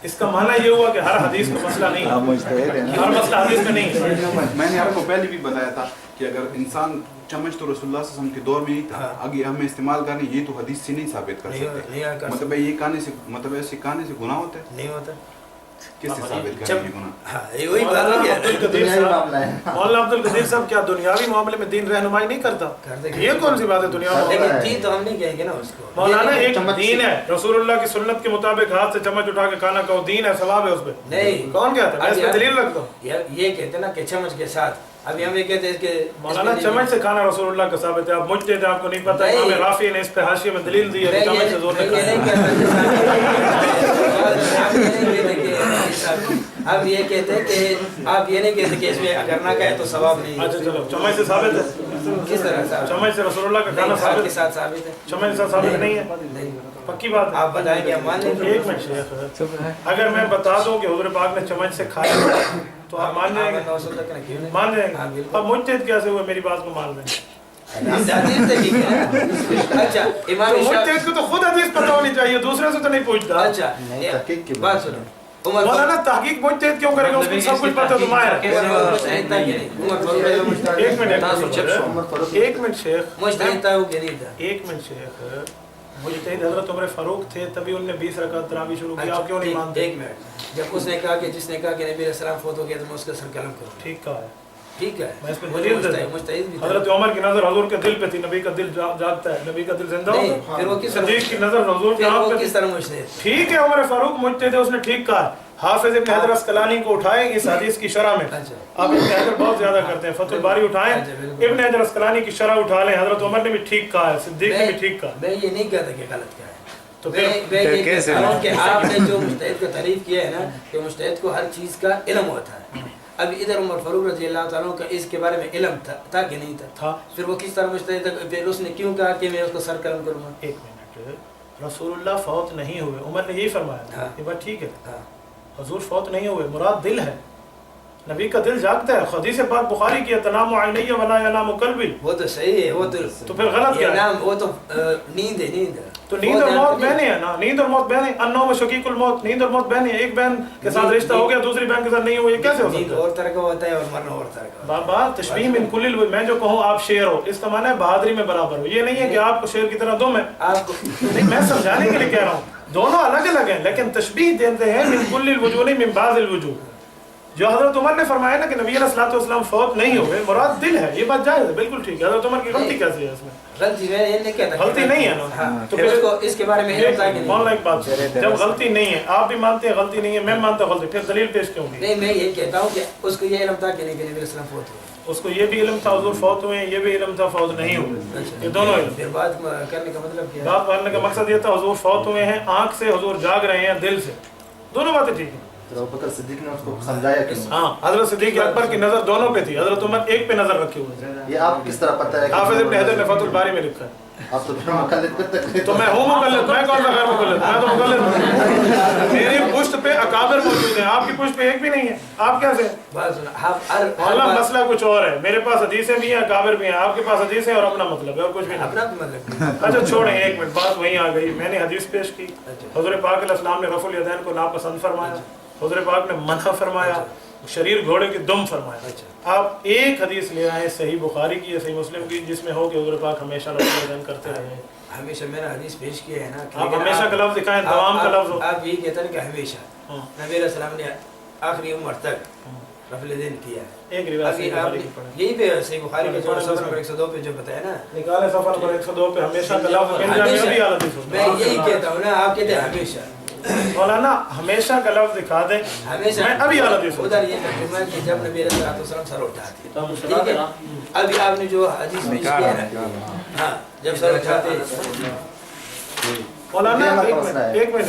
اس کا معنی یہ ہوا کہ ہر حدیث کا مسئلہ نہیں آپ ہے, مجتہد ہیں نا. ہر مسئلہ حدیث کا نہیں ہے. میں نے آپ کو پہلے بھی بتایا تھا کہ اگر انسان چمچ تو رسول اللہ صلی اللہ علیہ وسلم کے دور میں نہیں تھا, اگر ہمیں استعمال کرنے یہ تو حدیث سے نہیں ثابت کر سکتے. مطلب یہ کہنے سے, مطلب ایسے کہنے سے گناہ ہوتا ہے, نہیں ہوتا. کس سے ثابت کریں یہ گناہ؟ ہاں یہ وہی بات ہے. دنیاوی معاملہ ہے. مولانا عبد القدیر صاحب کیا دنیاوی معاملے میں دین رہنمائی نہیں کرتا؟ یہ کون سی بات ہے دنیا میں؟ لیکن دین تو ہم نہیں کہیں گے نا اس کو. مولانا ایک دین ہے, رسول اللہ کی سنت کے مطابق ہاتھ سے چمچ اٹھا کے کھانا کھاؤ, دین ہے, ثواب ہے اس پہ. نہیں کون کہتا ہے؟ میں اس پہ دلیل رکھتا ہوں. یہ کہتے ہیں نا کہ چمچ کے ساتھ, ابھی ہم یہ کہتے ہیں کہ مولانا چمچ سے کھانا رسول اللہ کا ثابت ہے. آپ مجتہد ہیں, آپ کو نہیں پتا. امام رافعی نے اس پہ حاشیے میں دلیل دی ہے کہ چمچ سے زور نہیں اب یہ کہتے ہیں کہ آپ یہ نہیں کہتے کہ اس میں اگر نہ کہے تو ثواب نہیں. اچھا چلو, چمچ سے ثابت ہے. کس طرح ثابت؟ چمچ سے رسول اللہ کا کھانا ہاتھ کے ثابت, ساتھ ثابت ہے. چمچ سے ثابت نہیں ہے. نہیں, پکی بات ہے. آپ بتائیں کہ ہم مان لیں گے. ایک منٹ شیخ, اگر میں بتا دوں کہ حضور پاک نے چمچ سے کھایا تو آپ مان جائیں گے؟ مان جائیں گے. اب مجتہد کیسے ہوئے میری بات کو مان لیں گے؟ اچھا امام مجتہد کو تو خود حدیث پتہ ہونی چاہیے, دوسرے سے تو نہیں پوچھتا. اچھا نہیں, تحقیق کی بات سنو. مولانا تحقیق مجتہد کیوں کرے گا, اس کو سب کچھ پتہ تو ماہر ہے. ایک منٹ شیخ, مجتہد تھا وہ کہ نہیں تھا؟ ایک منٹ شیخ, مجتہد حضرت عمر فاروق تھے, تبھی انہوں نے 20 رکعت تراویح شروع کی. آپ کیوں نہیں مانتے؟ ایک منٹ, جب اس نے کہا کہ جس نے کہا کہ نبی علیہ السلام فوت ہو گیا تو میں اس کا سر قلم کروں. ٹھیک کہا ہے, ٹھیک ہے, میں اس پہ دلیل دیتا ہوں. مجتہد بھی تھا. حضرت عمر کی نظر حضور کے دل پہ تھی, نبی کا دل جاگتا ہے, نبی کا دل زندہ ہوتا نہیں, ہے. پھر وہ کس طرح, صدیق کی نظر حضور کے پھر آنکھ وہ پہ کس تھی. طرح مجتہد؟ ٹھیک ہے, عمر فاروق مجتہد ہے, اس نے ٹھیک کہا. حافظ ابن حجر اسقلانی کو اٹھائیں اس حدیث کی شرح میں. آپ ابن حجر بہت زیادہ کرتے ہیں, فتح الباری اٹھائیں, ابن حجر اسقلانی کی شرح اٹھا لیں. حضرت عمر نے بھی ٹھیک کہا ہے, صدیق نے بھی ٹھیک کہا. میں یہ نہیں کہتا کہ غلط کہا ہے, تو میں یہ کہتا ہوں کہ آپ نے جو مجتہد کا تعریف کیا ہے نا کہ مجتہد کو ہر چیز کا علم ہوتا ہے. اب ادھر عمر فاروق رضی اللہ تعالیٰ کا اس کے بارے میں علم تھا کہ نہیں تھا؟ پھر وہ کس طرح مجتہد, پھر اس نے کیوں کہا کہ میں اس کو سر قلم کروں گا؟ ایک منٹ, رسول اللہ فوت نہیں ہوئے, عمر نے یہی فرمایا, یہ بات ٹھیک ہے. حضور فوت نہیں ہوئے, مراد دل ہے, نبی کا دل جاگتا ہے. حدیث پاک بخاری کی تنام عینی ولا ینام قلبی. وہ تو صحیح ہے, وہ تو پھر غلط کیا ہے؟ وہ تو نیند ہے, نیند ہے. تو نیند اور موت بہنیں ہیں نا, نیند اور موت بہنیں, النوم شقیق الموت, نیند اور موت بہنیں. ایک بہن کے ساتھ رشتہ ہو گیا, دوسری بہن کے ساتھ نہیں ہوا, یہ کیسے ہو نیند سکتا ہے؟ اور طرح کا ہوتا ہے اور مرنا اور طرح کا. بابا تشبیہ من کل الوجوہ, میں جو کہوں آپ شیر ہو, اس کا معنی ہے بہادری میں برابر ہو. یہ نہیں ہے کہ آپ کو شیر کی طرح دو. میں آپ کو نہیں, میں سمجھانے کے لیے کہہ رہا ہوں, دونوں الگ الگ ہیں, لیکن تشبیہ دیتے ہیں من کل الوجوہ نہیں من بعض الوجوہ. جو حضرت عمر نے فرمایا نا کہ نبی علیہ الصلوۃ والسلام فوت نہیں ہوئے, مراد دل ہے, یہ بات جائز ہے, بالکل ٹھیک ہے. حضرت عمر کی غلطی کیسی ہے اس میں؟ غلطی میں یہ نہیں کہتا, غلطی نہیں ہے نا. تو پھر اس کے بارے میں علم تھا کہ نہیں؟ مولانا ایک بات, جب غلطی نہیں ہے, آپ بھی مانتے ہیں غلطی نہیں ہے, میں مانتا ہوں غلطی, پھر دلیل پیش کیوں کی؟ نہیں, میں یہ کہتا ہوں کہ اس کو یہ علم تھا کہ نہیں کہ نبی علیہ السلام فوت ہوئے. اس کو یہ بھی علم تھا حضور فوت ہوئے ہیں, یہ بھی علم تھا فوت نہیں ہوئے, یہ دونوں علم. پھر بات کرنے کا مطلب کیا ہے؟ بات کرنے کا مقصد یہ تھا حضور فوت ہوئے ہیں آنکھ سے, حضور جاگ رہے ہیں دل سے, دونوں باتیں ٹھیک ہیں. تو ابو بکر صدیق نے اس کو سمجھایا کہ ہاں, حضرت صدیق اکبر کی نظر دونوں پہ تھی, حضرت عمر ایک پہ نظر رکھے ہوئے تھے. یہ آپ کس طرح پتہ ہے؟ حافظ ابن حجر نے فتح الباری میں لکھا ہے. آپ تو پھر مقلد کرتے. تو میں ہوں مقلد, میں کون سا غیر مقلد, میں تو مقلد ہوں. میری پشت پہ اکابر موجود ہیں, آپ کی پشت پہ ایک بھی نہیں ہے. آپ کیسے؟ مولانا مسئلہ کچھ اور ہے, میرے پاس حدیثیں بھی ہیں, اکابر بھی ہیں, آپ کے پاس حدیثیں اور اپنا مطلب ہے اور کچھ بھی نہیں. اچھا چھوڑیں, ایک منٹ, بات وہیں آ گئی. میں نے حدیث پیش کی, حضور پاک علیہ السلام نے رفع الیدین کو ناپسند فرمایا, حضور پاک نے منع فرمایا, شریر گھوڑے کی دم فرمایا. آپ ایک حدیث لے آئے صحیح بخاری کی یا صحیح مسلم کی جس میں ہو کہ حضور پاک ہمیشہ رفع الیدین کرتے رہے ہیں. ہمیشہ میں نے حدیث پیش کیا ہے نا, آپ ہمیشہ کا لفظ دکھائیں, دوام کا لفظ ہو. آپ یہ کہتے ہیں کہ ہمیشہ نبی علیہ السلام نے آخری عمر تک رفع الیدین کیا ہے. ایک روایت صحیح بخاری کی پڑھیں, یہی پہ صحیح بخاری کے جو صفحہ نمبر 102 پہ جو بتایا نا, نکالے صفحہ نمبر 102 پہ ہمیشہ کا لفظ مل جائے, ابھی حدیث ہوتا میں یہی کہتا ہوں نا, آپ کہتے ہیں ہمیشہ. مولانا ہمیشہ کا لفظ دکھا دیں, ہمیشہ میں ابھی حدیث ہوتا. ادھر یہ ترجمہ ہے کہ جب نبی علیہ السلام سر اٹھاتے, ٹھیک ہے, ابھی آپ نے جو حدیث پیش کیا ہے نا, ہاں جب سر اٹھاتے. مولانا ایک منٹ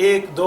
1 2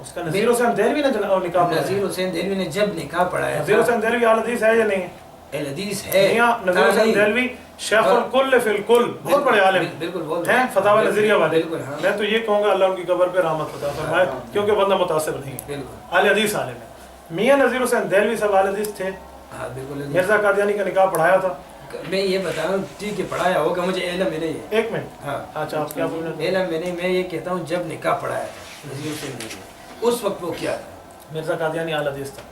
اس کا نذیر حسین دہلوی نے نکاح پڑھایا؟ نذیر حسین دہلوی نے جب نکاح پڑھایا نذیر حسین دہلوی اہل حدیث ہے یا نہیں ہے؟ اہل حدیث ہے میاں نذیر حسین دہلوی شیخ الکل فی الکل، بہت بڑے عالم بالکل ہیں، فتاوی نظریہ والے. بالکل ہاں میں تو یہ کہوں گا اللہ ان کی قبر پہ رحمت عطا فرمائے، کیونکہ بندہ متاثر نہیں ہے، بالکل اہل حدیث عالم ہے. میاں نذیر حسین دہلوی صاحب اہل حدیث تھے. ہاں بالکل. مرزا قادیانی کا نکاح پڑھایا تھا. میں یہ بتا رہا ہوں ٹھیک ہے پڑھایا ہوگا، مجھے علم میں نہیں ہے. ایک منٹ. ہاں اچھا آپ کیا بول رہے ہیں؟ علم میں نہیں، میں یہ کہتا ہوں جب نکاح پڑھایا تھا نذیر حسین دہلوی اس وقت وہ کیا تھا؟ مرزا قادیانی اہل حدیث تھا.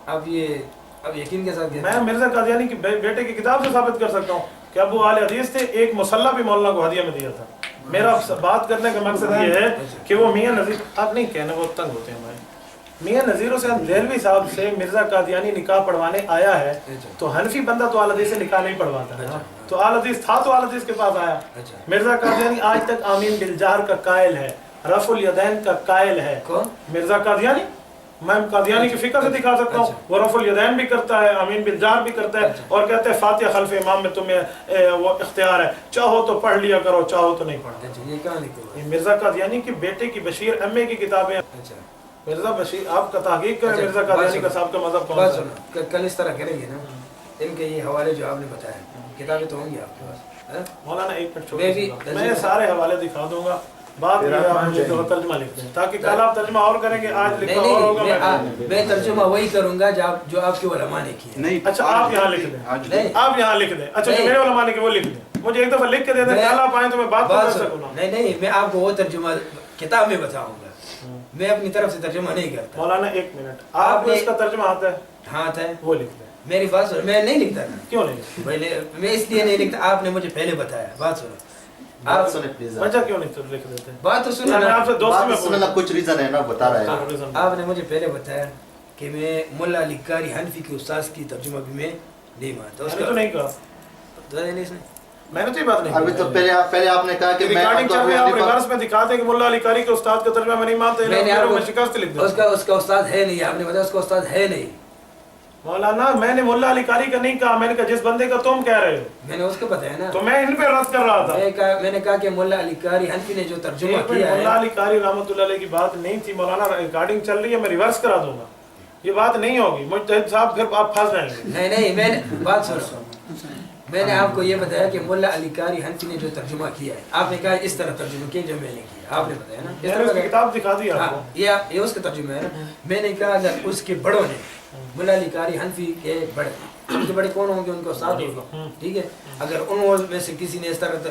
اب یقین کے ساتھ میں مرزا قادیانی کی بیٹے کی کتاب سے ثابت کر سکتا ہوں کہ ابو اہل حدیث تھے. ایک مسلح بھی مولانا کو ہدیہ میں دیا تھا. میرا بات کرنے کا مقصد یہ ہے کہ وہ میاں نذیر، آپ نہیں کہنا وہ تنگ ہوتے ہیں بھائی. میاں نذیر حسین دہلوی صاحب سے مرزا قادیانی نکاح پڑھوانے آیا ہے تو حنفی بندہ تو اہل حدیث سے نکاح نہیں پڑھواتا ہے. تو اہل حدیث تھا تو اہل حدیث کے پاس آیا. مرزا قادیانی آج تک آمین بالجہر کا قائل ہے، رفع الیدین کا قائل ہے. مرزا قادیانی، میں قادیانی کی فقہ سے دکھا سکتا ہوں، وہ رفع الیدین بھی کرتا ہے، آمین بالجہر بھی کرتا ہے، اور کہتے ہیں فاتحہ خلف امام میں تمہیں وہ اختیار ہے، چاہو تو پڑھ لیا کرو چاہو تو نہیں پڑھا. یہ مرزا قادیانی کی بیٹے کی بشیر امی کی کتابیں. مرزا بشیر آپ کا تحقیق کریں مرزا قادیانی کا صاحب کا مذہب کون سا ہے؟ کل اس طرح کریں گے نا، ان کے یہ حوالے جو آپ نے بتایا کتابیں تو ہوں گی آپ کے پاس. مولانا ایک منٹ چھوڑ، میں سارے حوالے دکھا دوں گا. بات یہ آپ مجھے ترجمہ لکھ دیں تاکہ کل آپ ترجمہ اور کریں گے، آج لکھا اور ہوگا. میں ترجمہ وہی کروں گا جو آپ کے علماء نے کیا. نہیں اچھا آپ یہاں لکھ دیں، آپ یہاں لکھ دیں. اچھا جو میرے علماء نے کیا وہ لکھ دیں، مجھے ایک دفعہ لکھ کے دے دیں، کل آپ آئیں تو میں بات کر سکوں. نہیں میں آپ کو وہ ترجمہ کتاب میں بتاؤں گا، میں اپنی طرف سے ترجمہ نہیں کرتا. مولانا ایک منٹ، آپ کو اس کا ترجمہ آتا ہے؟ ہاں آتا ہے. وہ لکھ دیں. میری بات سنو، میں نہیں لکھتا نا. کیوں نہیں؟ پہلے میں اس لیے نہیں لکھتا، آپ نے مجھے پہلے بتایا. بات سنو، آپ سنیں پلیز. وجہ کیوں نہیں لکھ دیتے؟ بات تو سنو میں آپ سے دوستی میں سننا کچھ ریزن ہے نا بتا رہا ہے. آپ نے مجھے پہلے بتایا کہ میں ملا علی قاری حنفی کے استاد کی ترجمہ بھی میں نہیں مانتا. اس میں نے کا تو نہیں کہا، میں نے تو یہ بات نہیں ابھی تو پہلے آپ نے کہا کہ میں ریکارڈنگ چل رہی ہے، آپ ریورس میں دکھاتے ہیں کہ ملا علی قاری کے استاد کا ترجمہ میں نہیں مانتا. میں شکست لکھ دوں. اس کا استاد ہے نہیں، آپ نے بتایا اس کا استاد ہے نہیں. مولانا میں نے ملا علی قاری کا نہیں کہا، میں نے کہا جس بندے کا تم کہہ رہے ہو. میں نے اس کو بتایا نا، تو میں ان پہ رد کر رہا تھا. میں نے کہا کہ ملا علی قاری حنفی نے جو ترجمہ کیا ہے. ملا علی قاری رحمۃ اللہ علیہ کی بات نہیں تھی مولانا، ریکارڈنگ چل رہی ہے، میں ریورس کرا دوں گا. یہ بات نہیں ہوگی مجتہد صاحب، پھر آپ پھنس جائیں گے. نہیں میں نے بات سنو، میں نے آپ کو یہ بتایا کہ ملا علی قاری حنفی نے جو ترجمہ کیا ہے، آپ نے کہا اس طرح ترجمہ کیا جو میں نے کیا. آپ نے بتایا نا، میں نے اس کی کتاب دکھا دی آپ کو. یہ اس کا ترجمہ ہے نا. میں نے کہا اگر اس کے بڑوں نے، ملا علی قاری حنفی کے بڑے، ان کے بڑے کون ہوں گے؟ ان کو استاد ہوگا. ٹھیک ہے، اگر ان میں سے کسی نے اس طرح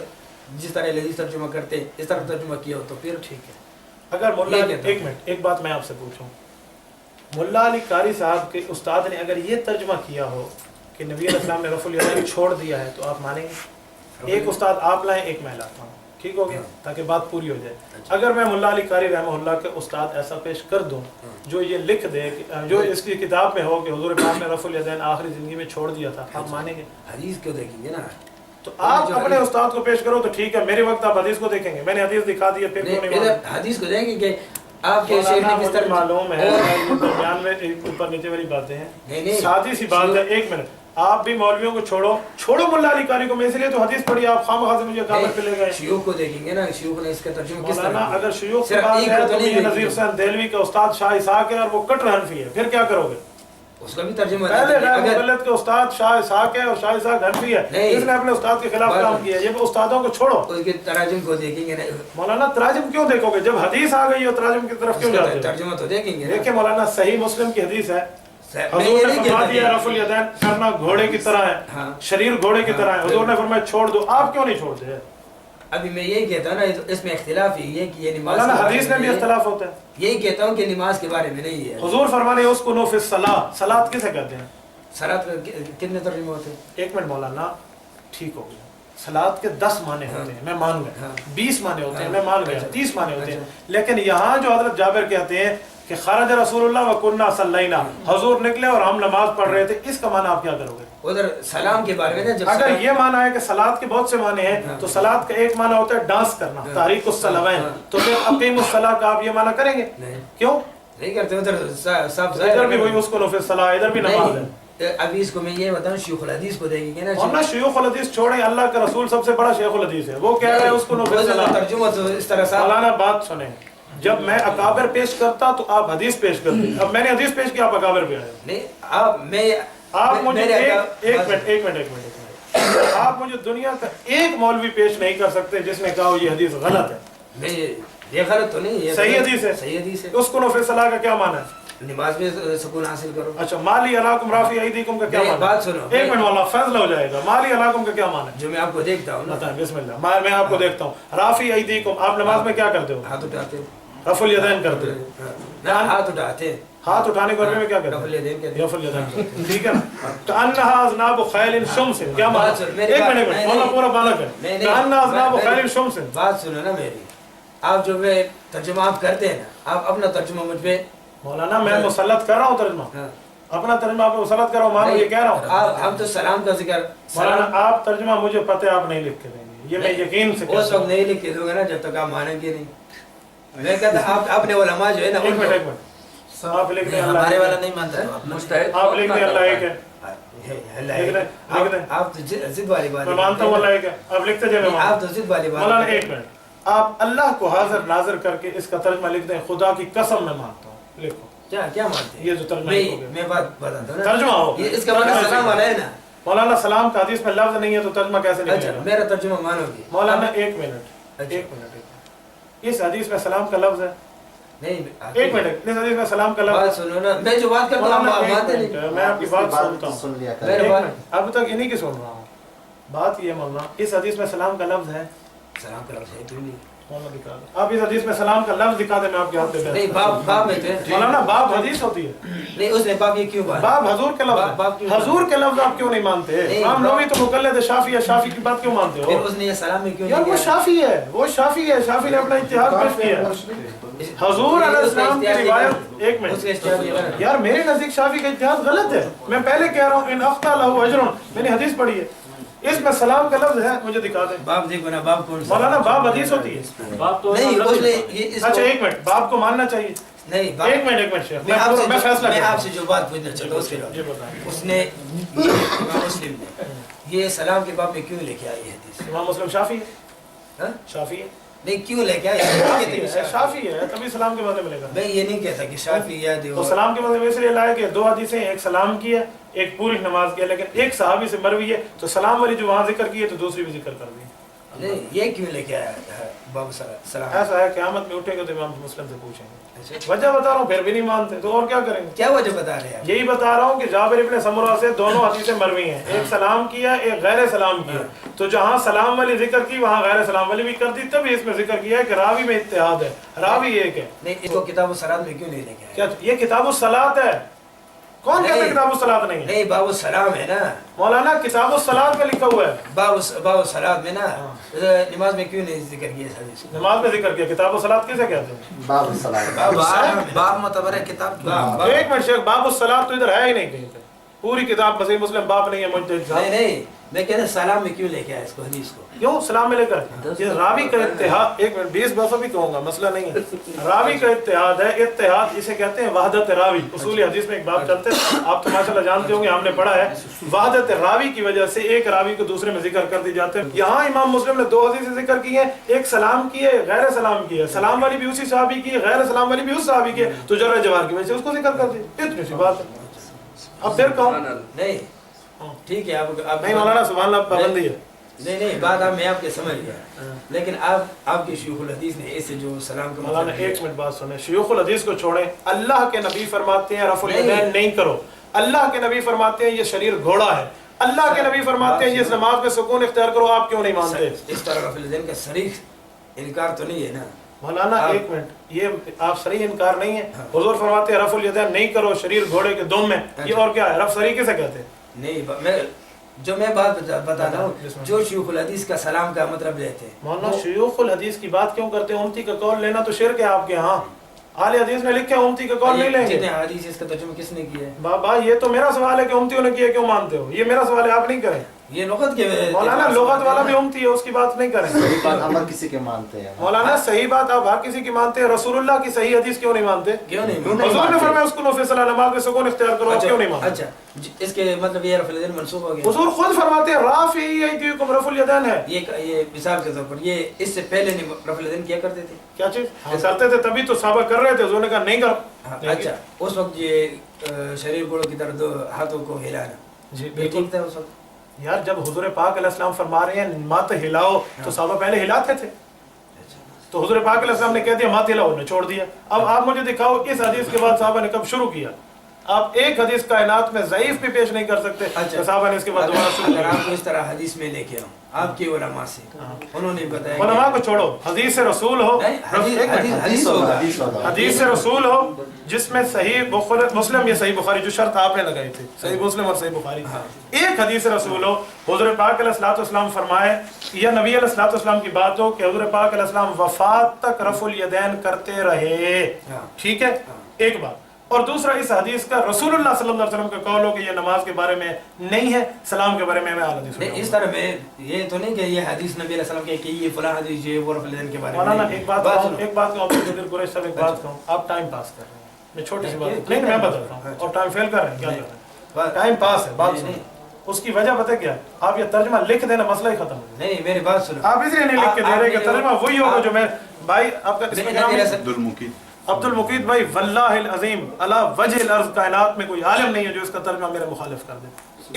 جس طرح حدیث ترجمہ کرتے اس طرح ترجمہ کیا ہو تو پھر ٹھیک ہے. اگر ملا ایک منٹ، ایک بات میں آپ سے پوچھوں، ملا علی قاری صاحب کے استاد نے اگر یہ ترجمہ کیا ہو کہ نبی علیہ السلام نے رفع الیدین چھوڑ دیا ہے تو آپ مانیں گے؟ ایک استاد آپ لائیں، ایک میں لاتا ہوں، ٹھیک ہو گیا، تاکہ بات پوری ہو جائے. اگر میں ملا علی قاری رحمہ اللہ کے استاد ایسا پیش کر دوں جو یہ لکھ دے، جو اس کی کتاب میں ہو کہ حضور پاک نے رفع الیدین آخری زندگی میں چھوڑ دیا تھا، آپ مانیں گے؟ حدیث کیوں دیکھیں گے نا؟ تو آپ اپنے استاد کو پیش کرو تو ٹھیک ہے، میرے وقت آپ حدیث کو دیکھیں گے. میں نے حدیث دکھا دی ہے، پھر کیوں نہیں مانیں؟ حدیث کو دیکھیں گے کہ آپ کے شیخ نے کس طرح معلوم ہے. بیان میں اوپر نیچے والی باتیں ہیں، سادی سی بات ہے. ایک منٹ، آپ بھی مولویوں کو چھوڑو ملا علی قاری کو. میں اس لیے تو حدیث پڑھی، آپ خواہ مجھے کابر پہ لے گئے. شیوخ کو دیکھیں گے نا، شیوخ نے اس کا ترجمہ کس طرح مولانا اگر شیوخ کی بات ہے تو یہ نذیر حسین دہلوی کا استاد شاہ اسحاق ہے اور وہ کٹر حنفی ہے، پھر کیا کرو گے؟ اس کا بھی ترجمہ پہلے غیر مقلد کے استاد شاہ اسحاق ہے اور شاہ اسحاق حنفی ہے، اس نے اپنے استاد کے خلاف کام کیا. یہ استادوں کو چھوڑو. اس کے تراجم کو دیکھیں گے نا. مولانا تراجم کیوں دیکھو گے؟ جب حدیث آ گئی ہو تراجم کی طرف کیوں جاتے ہو؟ ترجمہ تو دیکھیں گے. دیکھیں مولانا، صحیح مسلم کی حدیث ہے، حضور نے فرما دیا رفع الیدین کرنا گھوڑے کی طرح ہے، شریر گھوڑے کی طرح ہے. حضور نے فرمایا چھوڑ دو، آپ کیوں نہیں چھوڑتے؟ ابھی میں یہی کہتا ہوں نا، اس میں اختلاف ہی ہے کہ یہ نماز، مولانا حدیث میں بھی اختلاف ہوتا ہے. یہی کہتا ہوں کہ نماز کے بارے میں نہیں ہے. حضور فرمانے اسکنوا فی الصلاۃ، صلاۃ کسے کہتے ہیں؟ صلاۃ کتنے ترجمے ہوتے ہیں؟ ایک منٹ مولانا، ٹھیک ہو گیا، صلاۃ کے 10 معنی ہوتے ہیں، میں مان گیا. 20 معنی ہوتے ہیں، میں مان گیا. 30 معنی ہوتے ہیں. لیکن یہاں جو حضرت جابر کہتے ہیں کہ خرج رسول اللہ وکنا صلینا، حضور نکلے اور ہم نماز پڑھ رہے تھے، اس کا معنی آپ کیا کرو گے؟ ادھر سلام کے بارے میں جب اگر یہ معنی ہے کہ صلاۃ کے بہت سے معنی ہیں تو صلاۃ کا ایک معنی ہوتا ہے ڈانس کرنا، تحریک الصلوین، تو پھر اقیم الصلاۃ کا آپ یہ معنی کریں گے؟ کیوں نہیں کرتے؟ ادھر صاف ادھر بھی وہی اسکنوا فی الصلاۃ، ادھر بھی نماز ہے. ابھی اس کو میں یہ بتاؤں، شیوخ الحدیث کو دیکھیں گے نا. ورنہ شیوخ الحدیث چھوڑیں، اللہ کا رسول سب سے بڑا شیخ الحدیث ہے، وہ کہہ رہے ہیں اسکنوا فی الصلاۃ. ترجمہ تو اس طرح سے. مولانا بات سنیں، جب میں اکابر پیش کرتا تو آپ حدیث پیش کرتے. اب میں نے حدیث پیش کی, آپ اکابر پہ آئے. نہیں آپ مجھے ایک منٹ آپ مجھے دنیا کا ایک مولوی پیش نہیں کر سکتے جس نے کہا یہ حدیث غلط ہے. نہیں یہ غلط تو نہیں, صحیح حدیث ہے. صحیح حدیث ہے. اس کو فی الصلاۃ کا کیا معنی ہے؟ نماز میں سکون حاصل کرو. اچھا مالی علیکم رافی ایدیکم کا کیا معنی ہے؟ بات سنو, ایک منٹ والا فیصلہ ہو جائے گا. مالی علیکم کا کیا معنی ہے؟ جو میں آپ کو دیکھتا ہوں نا. بتائیں بسم اللہ. میں آپ کو دیکھتا ہوں. رافی ایدیکم, آپ نماز میں کیا کرتے ہو؟ ہاتھ اٹھاتے, رفع الیدین کرتے ہو. ہاتھ اٹھاتے, ہاتھ اٹھانے کے بارے میں کیا کرتے رفع الیدین کہتے ہیں؟ رفع الیدین کرتے ہیں. ٹھیک ہے نا. کأنہا اذناب خیل شمس, کیا معنی ہے؟ ایک منٹ مولانا پورا بالا کریں. کأنہا اذناب خیل شمس. بات سنو نا میری, آپ جو میں ترجمہ آپ کرتے ہیں نا, آپ اپنا ترجمہ مجھ پہ. مولانا میں مسلط کر رہا ہوں ترجمہ, اپنا ترجمہ آپ مسلط کر رہا ہوں. مانو یہ کہہ رہا ہوں. ہم تو سلام کا ذکر. مولانا آپ ترجمہ مجھے پتہ ہے آپ نہیں لکھ کے دیں گے, یہ میں یقین سے اس وقت نہیں لکھ کے دوں گا نا جب تک آپ مانیں گے نہیں. میں کہتا آپ اپنے علماء جو ہے نا, ایک منٹ آپ لکھ دیں اللہ ہمارے والا نہیں مانتا. مستحد آپ لکھ دیں اللہ ایک ہے. آپ تو ضد والی بات. میں مانتا ہوں اللہ ایک ہے, آپ لکھتے جائیں. آپ تو ضد والی بات. مولانا ایک منٹ, آپ اللہ کو حاضر ناظر کر کے اس کا ترجمہ لکھ دیں. خدا کی قسم میں مانتا ہوں. لکھو کیا مانتے ہیں؟ یہ جو ترجمہ میں بات بتاتا ہوں نا, ترجمہ ہو اس کا مطلب سلام والا ہے نا. مولانا سلام کا حدیث میں لفظ نہیں ہے تو ترجمہ کیسے اچھا نکلے گا؟ میرا ترجمہ مانو گے مولانا ایک منٹ, اس حدیث میں سلام کا لفظ ہے. نہیں ایک منٹ, اس حدیث میں سلام کا بات لفظ. سنو نا, میں جو بات کرتا ہوں آپ مانتے نہیں. میں آپ کی بات سنتا ہوں. سن لیا میرے کریں. بات اب تک انہی کی سن رہا ہوں. بات یہ مولانا, اس حدیث میں سلام کا لفظ ہے. سلام کا لفظ ہے کیوں نہیں؟ مولانا دکھا دیں, آپ اس حدیث میں سلام کا لفظ دکھا دیں. میں آپ کے ہاتھ نہیں پہ باب میں تو مولانا باب حدیث ہوتی ہے. نہیں, اس نے باب یہ کیوں بات. باب حضور کے باب لفظ کیوں؟ ہے. حضور کے لفظ آپ کیوں نہیں مانتے؟ امام نووی تو مقلد شافعی ہے, شافعی کی بات کیوں مانتے پھر ہو؟ اس نے یہ سلام میں کیوں یار نہیں وہ کیا؟ شافعی ہے, وہ شافعی ہے. شافعی نے اپنا اتحاد پیش کیا. حضور علیہ السلام کی روایت. ایک اس منٹ کے اشتہار یہ غلط ہے. یار, میرے نزدیک شافعی کا اتحاد غلط ہے. میں پہلے کہہ رہا ہوں ان اخطا لہو اجر, میں نے حدیث پڑھی ہے, اس میں سلام کا لفظ ہے. مجھے دکھا دیں باب دیکھو نا, باب کون سا؟ مولانا. باب حدیث ہوتی ہے. باپ تو نہیں, اس نے یہ اس اچھا کو ایک منٹ, باب کو ماننا چاہیے. نہیں ایک منٹ شیخ, میں آپ سے میں فیصلہ میں کرتا آپ سے جو بات پوچھنا چاہتا ہوں اس کے جی بتائیں. اس نے یہ امام مسلم نے یہ سلام کے باب میں کیوں لے کے آئی ہے حدیث؟ امام مسلم شافعی ہے. ہاں؟ شافعی ہے, نہیں کیوں لے کے آئی؟ شافعی ہے, تبھی سلام کے معنی ملے گا. میں یہ نہیں کہتا کہ شافعی یا دیو. تو سلام کے معنی اس لیے لائے کہ دو حدیثیں, ایک سلام کی ہے, ایک پوری نماز کی ہے, لیکن ایک صحابی سے مروی ہے, تو سلام والی جو وہاں ذکر کی ہے تو دوسری بھی ذکر کر دی. نہیں, یہ کیوں لے کے آیا ہے باب سلام؟ ایسا ہے, قیامت میں اٹھے گا تو امام مسلم سے پوچھیں گے. وجہ بتا رہا ہوں, پھر بھی نہیں مانتے تو اور کیا کریں گے؟ کیا وجہ بتا رہے ہیں؟ یہی بتا رہا ہوں کہ جابر ابن سمرہ سے دونوں حدیثیں مروی ہیں, ایک سلام کیا, ایک غیر سلام کیا. تو جہاں سلام والی ذکر کی وہاں غیر سلام والی بھی کر دی, تبھی اس میں ذکر کیا ہے کہ راوی میں اتحاد ہے, راوی ایک ہے. نہیں, اس کو کتاب الصلاۃ میں کیوں نہیں لے کے آیا؟ کیا یہ کتاب الصلاۃ ہے؟ کون کہتا ہے کتاب الصلاۃ نہیں ہے؟ نہیں, باب السلام ہے نا مولانا, کتاب الصلاۃ میں لکھا ہوا ہے. باب الصلاۃ میں نا نماز میں کیوں نہیں ذکر کیا اس حدیث کو؟ نماز میں ذکر کیا, کتاب الصلاۃ کیسے کہتے ہیں؟ باب السلام. باپ معتبر ہے کتاب کی. ایک منٹ شیخ, باب الصلاۃ تو ادھر ہے ہی نہیں کہیں پہ. پوری کتاب صحیح مسلم باب نہیں ہے. مجھے نہیں, میں کہتا سلام میں کیوں لے کے آیا اس کو حدیث کو؟ کیوں سلام میں لے کر؟ یہ راوی کا اتحاد. ایک منٹ 20 بسوں بھی کہوں گا, مسئلہ نہیں ہے. راوی کا اتحاد ہے. اتحاد اسے کہتے ہیں وحدت راوی. اصول حدیث میں ایک باب چلتے ہیں, آپ تو ماشاءاللہ جانتے ہوں گے, ہم نے پڑھا ہے. وحدت راوی کی وجہ سے ایک راوی کو دوسرے میں ذکر کر دی جاتے ہیں. یہاں امام مسلم نے دو حدیثیں ذکر کی ہیں, ایک سلام کی ہے, غیر سلام کی ہے. سلام والی بھی اسی صحابی کی ہے, غیر سلام والی بھی اس صحابی کی ہے, تو جرح جوار کی وجہ سے اس کو ذکر کر دی. اتنی سی بات ہے. اب پھر کہوں نہیں, ٹھیک ہے, آپ نہیں مولانا سبحان اللہ پابندی ہے. نہیں بات آپ میں آپ کے سمجھ گیا, لیکن آپ کے شیوخ الحدیث نے ایسے جو سلام کا مولانا ایک منٹ بات سنیں. شیوخ الحدیث کو چھوڑیں, اللہ کے نبی فرماتے ہیں رفع الیدین نہیں کرو. اللہ کے نبی فرماتے ہیں یہ شریر گھوڑا ہے. اللہ کے نبی فرماتے ہیں یہ نماز میں سکون اختیار کرو, آپ کیوں نہیں مانتے؟ اس طرح رفع الیدین کا صریح انکار تو نہیں ہے نا مولانا. ایک منٹ, یہ آپ صریح انکار نہیں ہے. حضور فرماتے ہیں رفع الیدین نہیں کرو, شریر گھوڑے کے دم میں. یہ اور کیا ہے؟ رفع صریح کیسے کہتے ہیں؟ نہیں, جو میں بات بتاتا ہوں, جو شیوخ الحدیث کا سلام کا مطلب لیتے ہیں. مولانا شیوخ الحدیث کی بات کیوں کرتے ہیں؟ امتی کا قول لینا تو شرک ہے آپ کے ہاں. اہل حدیث نے لکھا ہے امتی کا قول نہیں لیں گے. جتنے حدیث اس کا ترجمہ کس نے کیا ہے؟ بابا یہ تو میرا سوال ہے کہ امتیوں نے کیا کیوں مانتے ہو, یہ میرا سوال ہے, آپ نہیں کریں. یہ لغت کے مولانا لغت والا بھی امتی ہے، اس کی بات نہیں کریں. صحیح بات ہم ہر کسی کے مانتے ہیں. مولانا صحیح بات آپ ہر کسی کی مانتے ہیں، رسول اللہ کی صحیح حدیث کیوں نہیں مانتے؟ کیوں نہیں حضور نے فرمایا اس کو نفل صلاح نماز میں سکون اختیار کرو، آپ کیوں نہیں مانتے؟ اچھا اس کے مطلب یہ رفع الیدین منسوخ ہو گیا. حضور خود فرماتے ہیں رافعی ایدیکم رفع الیدین ہے. یہ مثال کے طور پر یہ اس سے پہلے نہیں رفع الیدین کیا کرتے تھے؟ کیا چیز کرتے تھے؟ تبھی تو صحابہ کر رہے تھے، حضور نے کہا نہیں کرو. اچھا اس وقت یہ شریر گوڑوں کی طرح دو ہاتھوں کو ہلانا جی یہ ٹھیک تھا اس وقت؟ یار جب حضور پاک علیہ السلام فرما رہے ہیں مات ہلاؤ تو صحابہ پہلے ہلاتے تھے. تو حضور پاک علیہ السلام نے کہہ دیا مات ہلاؤ، نے چھوڑ دیا. اب آپ مجھے دکھاؤ اس حدیث کے بعد صحابہ نے کب شروع کیا؟ آپ ایک حدیث کائنات میں ضعیف بھی پیش نہیں کر سکتے. صحابہ نے اس کے بعد دوبارہ شروع اگر آپ کو اس طرح حدیث میں لے کے آؤں آپ کے علماء سے، انہوں نے بتایا علماء کو چھوڑو، حدیث رسول ہو، حدیث ہوگا، حدیث رسول ہو جس میں صحیح مسلم، یہ صحیح بخاری جو شرط آپ نے لگائی تھی، صحیح مسلم اور صحیح بخاری، ایک حدیث رسول ہو، حضور پاک علیہ الصلوۃ والسلام فرمائے یا نبی علیہ الصلوۃ والسلام کی بات ہو کہ حضور پاک علیہ السلام وفات تک رفع الیدین کرتے رہے. ٹھیک ہے، ایک بات. اور دوسرا اس حدیث کا رسول اللہ صلی اللہ علیہ وسلم کا قول ہو کہ یہ نماز کے بارے میں نہیں ہے، سلام کے بارے میں حدیث نہیں. اس طرح میں یہ تو نہیں کہ یہ حدیث نبی علیہ السلام کہ یہ فلاں حدیث جو ہے وہ رفع الیدین کے بارے میں. مولانا ایک بات کہوں عبدالقادر قریش صاحب، ایک بات کہوں، آپ ٹائم پاس کر رہے ہیں. میں چھوٹی سی بات نہیں میں بتاتا ہوں اور ٹائم فیل کر رہے ہیں. کیا کر رہے ہیں؟ ٹائم پاس ہے. بات سنیں، اس کی وجہ پتہ کیا ہے؟ آپ یہ ترجمہ لکھ دینا مسئلہ ہی ختم ہو. نہیں میری بات سنو، آپ اس لیے نہیں لکھ کے دے رہے کہ ترجمہ وہی ہوگا جو میں بھائی آپ کا عبد المقید بھائی، واللہ العظیم علی وجہ الارض کائنات میں کوئی عالم نہیں ہے جو اس کا ترجمہ میرے مخالف کر دے.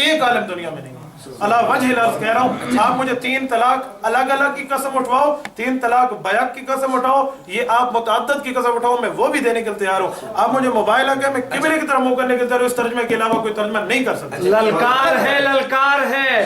ایک عالم دنیا میں نہیں ہے. علی وجہ الارض کہہ رہا ہوں. آپ مجھے 3 طلاق الگ الگ کی قسم اٹھواؤ، 3 طلاق بیک کی قسم اٹھاؤ، یہ آپ متعدد کی قسم اٹھاؤ، میں وہ بھی دینے کے لیے تیار ہوں. آپ مجھے موبائل آ گیا، میں قبلے کی طرف منہ کرنے کے تیار ہوں. اس ترجمے کے علاوہ کوئی ترجمہ نہیں کر سکتا. للکار ہے، للکار ہے.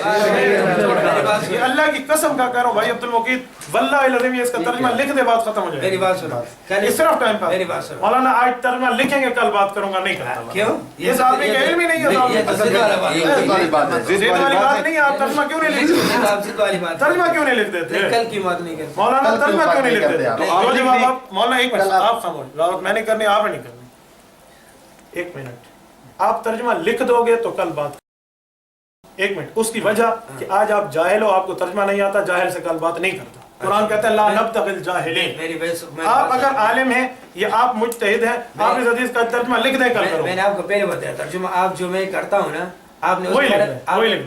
یہ اللہ کی قسم کا کہہ رہا ہوں بھائی عبد المقید، واللہ العظیم یہ اس کا ترجمہ لکھ دے، بات ختم ہو جائے. میری بات سنو، اس طرف ٹائم پاس. میری بات سنو مولانا آج ترجمہ لکھیں گے، کل بات کروں گا، نہیں کرتا. کیوں؟ یہ صاحب کا علم ہی نہیں ہے. ضد والی بات نہیں ہے. آپ ترجمہ کیوں نہیں لکھتے؟ ترجمہ کیوں نہیں لکھ دیتے؟ کل کی بات نہیں کرتے مولانا، ترجمہ کیوں نہیں لکھ دیتے؟ جو جواب آپ مولانا ایک منٹ آپ خاموش، میں نہیں کرنی، آپ نہیں کرنی. ایک منٹ، آپ ترجمہ لکھ دو گے تو کل بات. ایک منٹ، اس کی وجہ کہ آج آپ جاہل ہو، آپ کو ترجمہ نہیں آتا، جاہل سے کل بات نہیں کرتا. قرآن کہتا ہے لا نبتغی الجاہلین. آپ اگر عالم ہیں یا آپ مجتہد ہیں، آپ اس حدیث کا ترجمہ لکھ دیں کل کرو. میں نے آپ کو پہلے بتایا ترجمہ آپ جو میں کرتا ہوں نا، آپ نے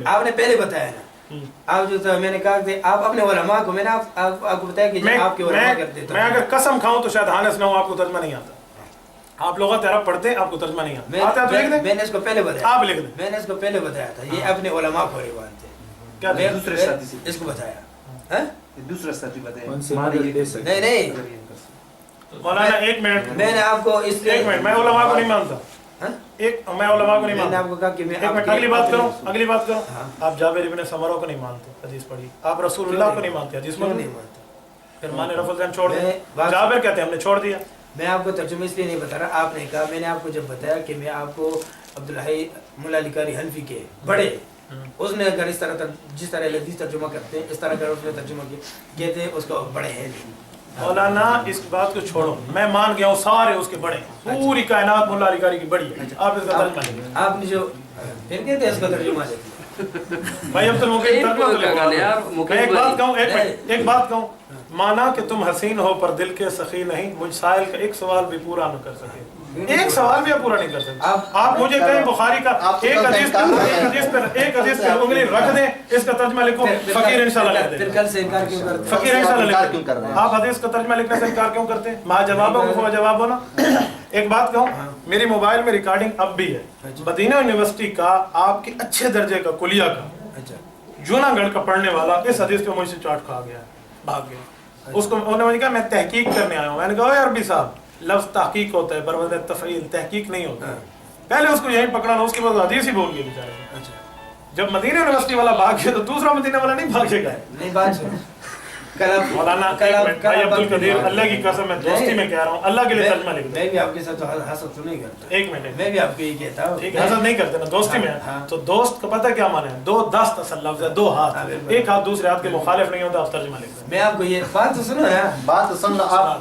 آپ نے پہلے بتایا نا. آپ جو میں نے کہا کہ آپ اپنے علماء کو، میں نے آپ کو بتایا کہ آپ کے علماء کرتے تھے. میں اگر قسم کھاؤں تو شاید ہانس نہ ہو، آپ کو ترجمہ نہیں آتا. آپ لغت عرب پڑھتے ہیں، آپ کو ترجمہ نہیں آتا. میں نے اس کو پہلے بتایا، آپ لکھ دیں. میں نے اس کو پہلے بتایا تھا، یہ اپنے علماء کو روایت ہے. کیا دوسرے ساتھی سے اس کو بتایا دوسرا ساتھی بتائیں. نہیں نہیں مولانا ایک منٹ، میں نے آپ کو اس ایک منٹ، میں علماء کو نہیں مانتا. میں علماء کو نہیں میں نے مانتا. آپ کو کہا کہ میں ایک منٹ، اگلی بات کروں. آپ جابر ابن سمرہ کو نہیں مانتے، حدیث پڑھی. آپ رسول اللہ کو نہیں مانتے، حدیث نہیں مانتا. پھر مانے رفع الیدین چھوڑ دیا. جابر کہتے ہیں ہم نے چھوڑ دیا. میں آپ کو ترجمہ اس لیے نہیں بتا رہا، آپ نے کہا، میں نے آپ کو جب بتایا کہ میں آپ کو عبدالحی ملا علی قاری حنفی کے بڑے، اس نے اگر اس طرح جس طرح حدیث ترجمہ کرتے ہیں اس طرح اگر اس نے ترجمہ کہتے ہیں اس کو بڑے ہیں. مولانا اس بات کو چھوڑو، میں مان گیا ہوں سارے اس کے بڑے ہیں، پوری کائنات ملا علی قاری کی بڑی ہے. آپ اس کا ترجمہ لیں. آپ نے جو پھر کہتے ہیں اس کا ترجمہ لیتے بھائی عبد المقید ایک بات کہوں، مانا کہ تم حسین ہو پر دل کے سخی نہیں، مجھ سائل کا ایک سوال بھی پورا نہ کر سکے. ایک سوال بھی آپ پورا نہیں کر سکتے. آپ مجھے کہیں بخاری کا ایک حدیث پر انگلی رکھ دیں، اس کا ترجمہ لکھو، فقیر انشاءاللہ لکھ دیں. پھر کل سے انکار کیوں کرتے ہیں؟ فقیر انشاءاللہ لکھ دیں. آپ حدیث کا ترجمہ لکھنے سے انکار کیوں کرتے ہیں؟ ماں جواب ہو جواب ہونا. ایک بات کہوں، میری موبائل میں ریکارڈنگ اب بھی ہے. مدینہ یونیورسٹی کا آپ کے اچھے درجے کا کلیہ کا جوناگڑھ کا پڑھنے والا اس حدیث پہ مجھ سے چاٹ کھا گیا، بھاگ گیا. اس کو انہوں نے مجھے کہا میں تحقیق کرنے آیا ہوں. میں نے کہا اے عربی صاحب، لفظ تحقیق ہوتا ہے، بربد تفعیل، تحقیق نہیں ہوتا. پہلے اس کو یہیں پکڑانا، اس کے بعد حدیث ہی بول گیا بیچارے. جب مدینہ یونیورسٹی والا بھاگ گیا تو دوسرا مدینہ والا نہیں بھاگے گا. نہیں بات سنو، مولانا بھائی عبدالقدیر، اللہ کی قسم میں دوستی میں کہہ رہا ہوں، اللہ کے لیے ترجمہ لکھ دیں. میں بھی آپ کے ساتھ حسد تو نہیں کرتا. ایک منٹ، میں بھی آپ کو یہ کہتا ہوں، ٹھیک ہے، حسد نہیں کرتے نا، دوستی میں. تو دوست کا پتہ کیا مانے؟ دو دست اصل لفظ ہے، 2 ہاتھ، ایک ہاتھ دوسرے ہاتھ کے مخالف نہیں ہوتا. آپ ترجمہ لکھ دیں. میں آپ کو یہ بات تو سنو ہے، بات سن لو. آپ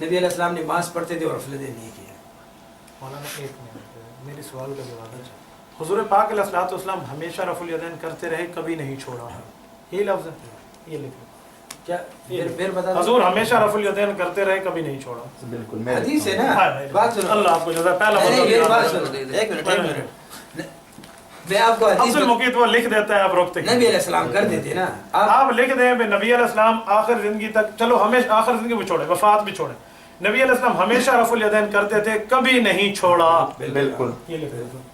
نبی علیہ السلام نماز پڑھتے تھے اور رفع الیدین نہیں کیا. مولانا ایک منٹ میری سوال کا جواب ہے. حضور پاک علیہ الصلوۃ والسلام ہمیشہ رفع الیدین کرتے رہے, کبھی نہیں چھوڑا, یہ لفظ ہے, یہ لکھو کیا پھر بتا دو. حضور ہمیشہ رفع الیدین کرتے رہے, کبھی نہیں چھوڑا. بالکل حدیث ہے نا, بات سنو. اللہ آپ کو جزا. پہلا میری بات سنو, ایک منٹ میں آپ کو حدیث افضل مقیت وہ لکھ دیتا ہے, آپ روکتے نبی علیہ السلام کرتے تھے نا. آپ لکھ دیں نبی علیہ السلام آخر زندگی تک, چلو ہمیشہ آخر زندگی بھی چھوڑے, وفات بھی چھوڑے, نبی علیہ السلام ہمیشہ رفع الیدین کرتے تھے, کبھی نہیں چھوڑا. بالکل یہ لکھ دیں.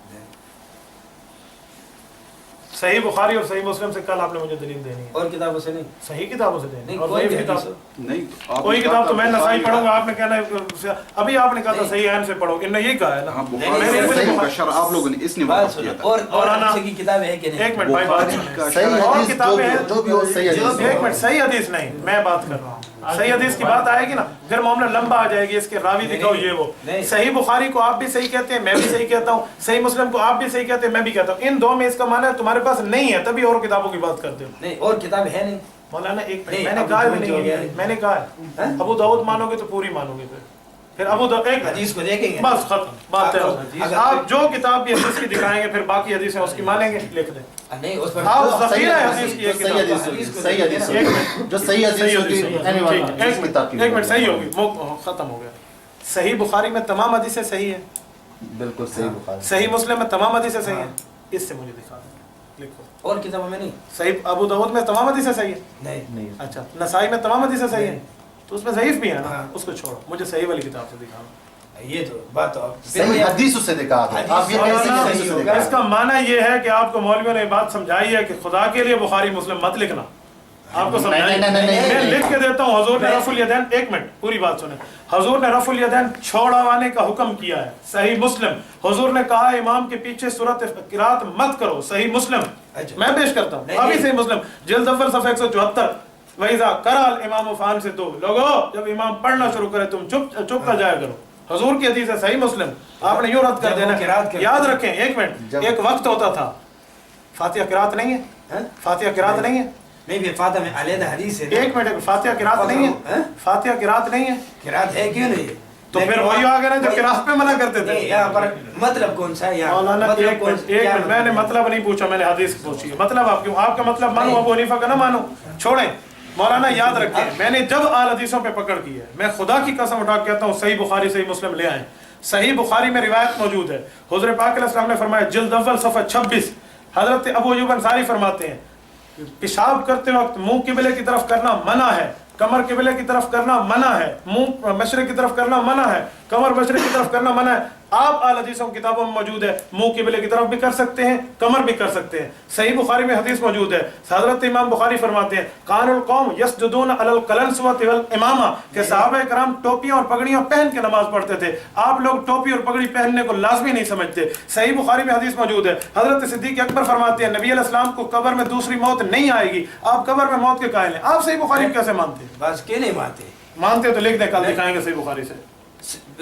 صحیح بخاری اور صحیح مسلم سے کل آپ نے مجھے دلیل دینی ہے, اور کتابوں سے نہیں, صحیح کتابوں سے دینی نہیں اور کوئی ضعیف بھی کتاب حدیث نہیں کوئی کتاب تو میں نسائی پڑھوں گا, آپ نے کہنا ہے ابھی آپ نے کہا تھا صحیح عین سے پڑھو, انہوں نے یہ کہا ہے نا. صحیح کا شرح آپ لوگوں نے اس نے بات وقت کیا سنو. تھا. اور حدیث کی کتابیں ہیں کہ نہیں؟ ایک منٹ بھائی بات سنیں. صحیح اور حدیث کتابیں ہیں جو بھی ہو صحیح حدیث. ایک منٹ, صحیح حدیث نہیں, میں بات کر رہا ہوں. صحیح حدیث کی بات آئے گی نا, پھر معاملہ لمبا آ جائے گی, اس کے راوی دکھاؤ یہ وہ. صحیح بخاری کو آپ بھی صحیح کہتے ہیں, میں بھی صحیح کہتا ہوں, صحیح مسلم کو آپ بھی صحیح کہتے ہیں, میں بھی کہتا ہوں. ان دو میں اس کا معنی ہے تمہارے پاس نہیں ہے, تبھی اور کتابوں کی بات کرتے ہو. نہیں اور کتاب ہے نہیں مولانا ایک میں نے کہا ہے نہیں ہے, میں نے کہا ہے ابو داؤد مانو گے تو پوری مانو گے, پھر ابو داؤد ایک حدیث کو دیکھیں گے بس ختم بات ہے. آپ جو کتاب بھی حدیث کی دکھائیں گے, پھر باقی حدیثیں اس کی مانیں گے, لکھ دیں. نہیں اس پر آپ ذخیرہ حدیث کی ایک صحیح کتاب. حدیث صحیح حدیث جو صحیح حدیث ہوگی ایک منٹ صحیح ہوگی, ختم ہو گیا. صحیح بخاری میں تمام حدیثیں صحیح ہیں, بالکل صحیح بخاری. صحیح مسلم میں تمام حدیثیں صحیح ہیں, اس سے مجھے دکھا دیں, لکھو. اور کتابوں میں نہیں, صحیح ابو داؤد میں تمام حدیثیں صحیح ہیں, نہیں نہیں اچھا نسائی میں تمام حدیثیں صحیح ہیں, تو اس میں ضعیف بھی ہے نا, اس کو چھوڑو, مجھے صحیح والی کتاب سے دکھاؤ. یہ تو بات تو صحیح حدیث سے دکھا دیں. آپ یہ کیسے حدیث سے دکھا اس کا معنی یہ ہے کہ آپ کو مولویوں نے بات سمجھائی ہے کہ خدا کے لیے بخاری مسلم مت لکھنا, آپ کو سمجھائی. میں لکھ کے دیتا ہوں, حضور نے رفع الیدین, ایک منٹ پوری بات سنیں, حضور نے رفع الیدین چھوڑوانے کا حکم کیا ہے. صحیح مسلم, حضور نے کہا امام کے پیچھے سورۃ قرات مت کرو. صحیح مسلم میں پیش کرتا ہوں ابھی, صحیح مسلم جلد اول صفحہ 174, وَإِذَا قَرَأَ الْإِمَامُ فَأَنصِتُوا, لوگو جب امام پڑھنا شروع کرے تم چپ کر جایا کرو. حضور کی حدیث ہے, صحیح مسلم, آپ نے یوں رد کر دینا. یاد رکھیں, ایک منٹ, ایک وقت ہوتا تھا فاتحہ قرات نہیں ہے, فاتحہ قرات نہیں ہے, نہیں پھر فاتحہ میں علیحدہ حدیث ہے. ایک منٹ, فاتحہ قرات نہیں ہے, فاتحہ قرات نہیں ہے, قرات ہے کیوں نہیں؟ تو پھر وہی آ گئے نا جو قرات پہ منع کرتے تھے. یہاں پر مطلب کون سا ہے یہاں؟ مولانا ایک منٹ, میں نے مطلب نہیں پوچھا, میں نے حدیث پوچھی ہے. مطلب آپ کیوں, آپ کا مطلب مانو ابو حنیفہ کا نہ مانو, چھوڑیں. مولانا یاد رکھیں, میں نے جب آل حدیثوں پہ پکڑ کی ہے, میں خدا کی قسم اٹھا کے کہتا ہوں صحیح بخاری صحیح مسلم لے آئیں. صحیح بخاری میں روایت موجود ہے, حضور پاک علیہ السلام نے فرمایا, جلد اول صفحہ 26, حضرت ابو ایوب انصاری فرماتے ہیں پیشاب کرتے وقت منہ قبلے کی طرف کرنا منع ہے, کمر قبلے کی طرف کرنا منع ہے, منہ مشرق کی طرف کرنا منع ہے, کمر مشرق کی طرف کرنا منع ہے. آپ آل حدیثوں کی کتابوں میں موجود ہے, منہ قبلے کی طرف بھی کر سکتے ہیں, کمر بھی کر سکتے ہیں. صحیح بخاری میں حدیث موجود ہے, حضرت امام بخاری فرماتے ہیں, کان القوم یسجدون علی القلنسوۃ والامامہ, کہ صحابہ کرام ٹوپیاں اور پگڑیاں پہن کے نماز پڑھتے تھے, آپ لوگ ٹوپی اور پگڑی پہننے کو لازمی نہیں سمجھتے. صحیح بخاری میں حدیث موجود ہے, حضرت صدیق اکبر فرماتے ہیں نبی علیہ السلام کو قبر میں دوسری موت نہیں آئے گی, آپ قبر میں موت کے قائل ہیں. آپ صحیح بخاری کیسے مانتے ہیں؟ بس کیوں نہیں مانتے؟ مانتے تو لکھ دیں, کل دکھائیں گے صحیح بخاری سے.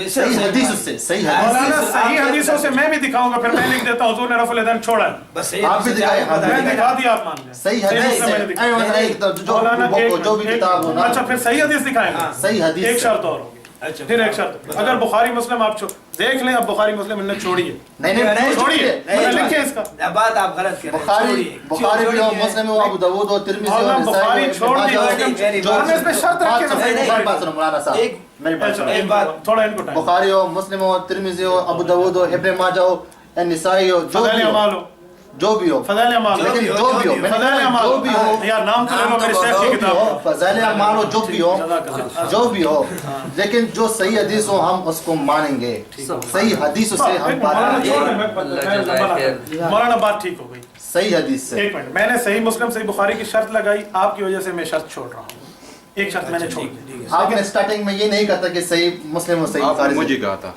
صحیح حدیث سے, صحیح مولانا صحیح حدیثوں سے میں بھی دکھاؤں گا, پھر میں لکھ دیتا ہوں حضور نے رفع الیدین چھوڑا ہے. بس آپ بھی دکھائیں, میں دکھا دیا, آپ مان لیں. صحیح حدیث جو بھی کتاب ہو نا. اچھا پھر صحیح حدیث دکھائیں گے. صحیح حدیث ایک شرط اور ہوگی, پھر ایک شرط, اگر بخاری مسلم آپ دیکھ لیں, اب بخاری مسلم انہیں چھوڑی ہے, نہیں چھوڑیے, لکھیں اس کا بات آپ غلط کر رہے ہیں. بخاری بھی ہو, مسلم ہو, ابو داؤد ہو, ترمذی ہو, بخاری چھوڑ دیے, اس میں شرط رکھیں. مولانا صاحب میری بات ایک بات تھوڑا ان کو ٹائم, بخاری ہو, مسلم ہو, ترمذی ہو, ابو داؤد ہو, ابن ماجہ ہو, نسائی ہو, جو بھی ہو, فضائل اعمال ہو, لیکن جو بھی ہو, فضائل اعمال جو بھی ہو, یار نام تو لے لو میرے شیخ کی کتاب کا. فضائل اعمال ہو, جو بھی ہو, لیکن جو صحیح حدیث ہو ہم اس کو مانیں گے. صحیح حدیث سے ہم مولانا بات ٹھیک ہو گئی. صحیح حدیث سے ایک منٹ, میں نے صحیح مسلم صحیح بخاری کی شرط لگائی, آپ کی وجہ سے میں شرط چھوڑ رہا ہوں. ایک شرط میں نے چھوڑ دی. آپ نے سٹارٹنگ میں یہ نہیں کہا تھا کہ صحیح مسلم اور صحیح آپ نے بخاری. مجھے کہا تھا,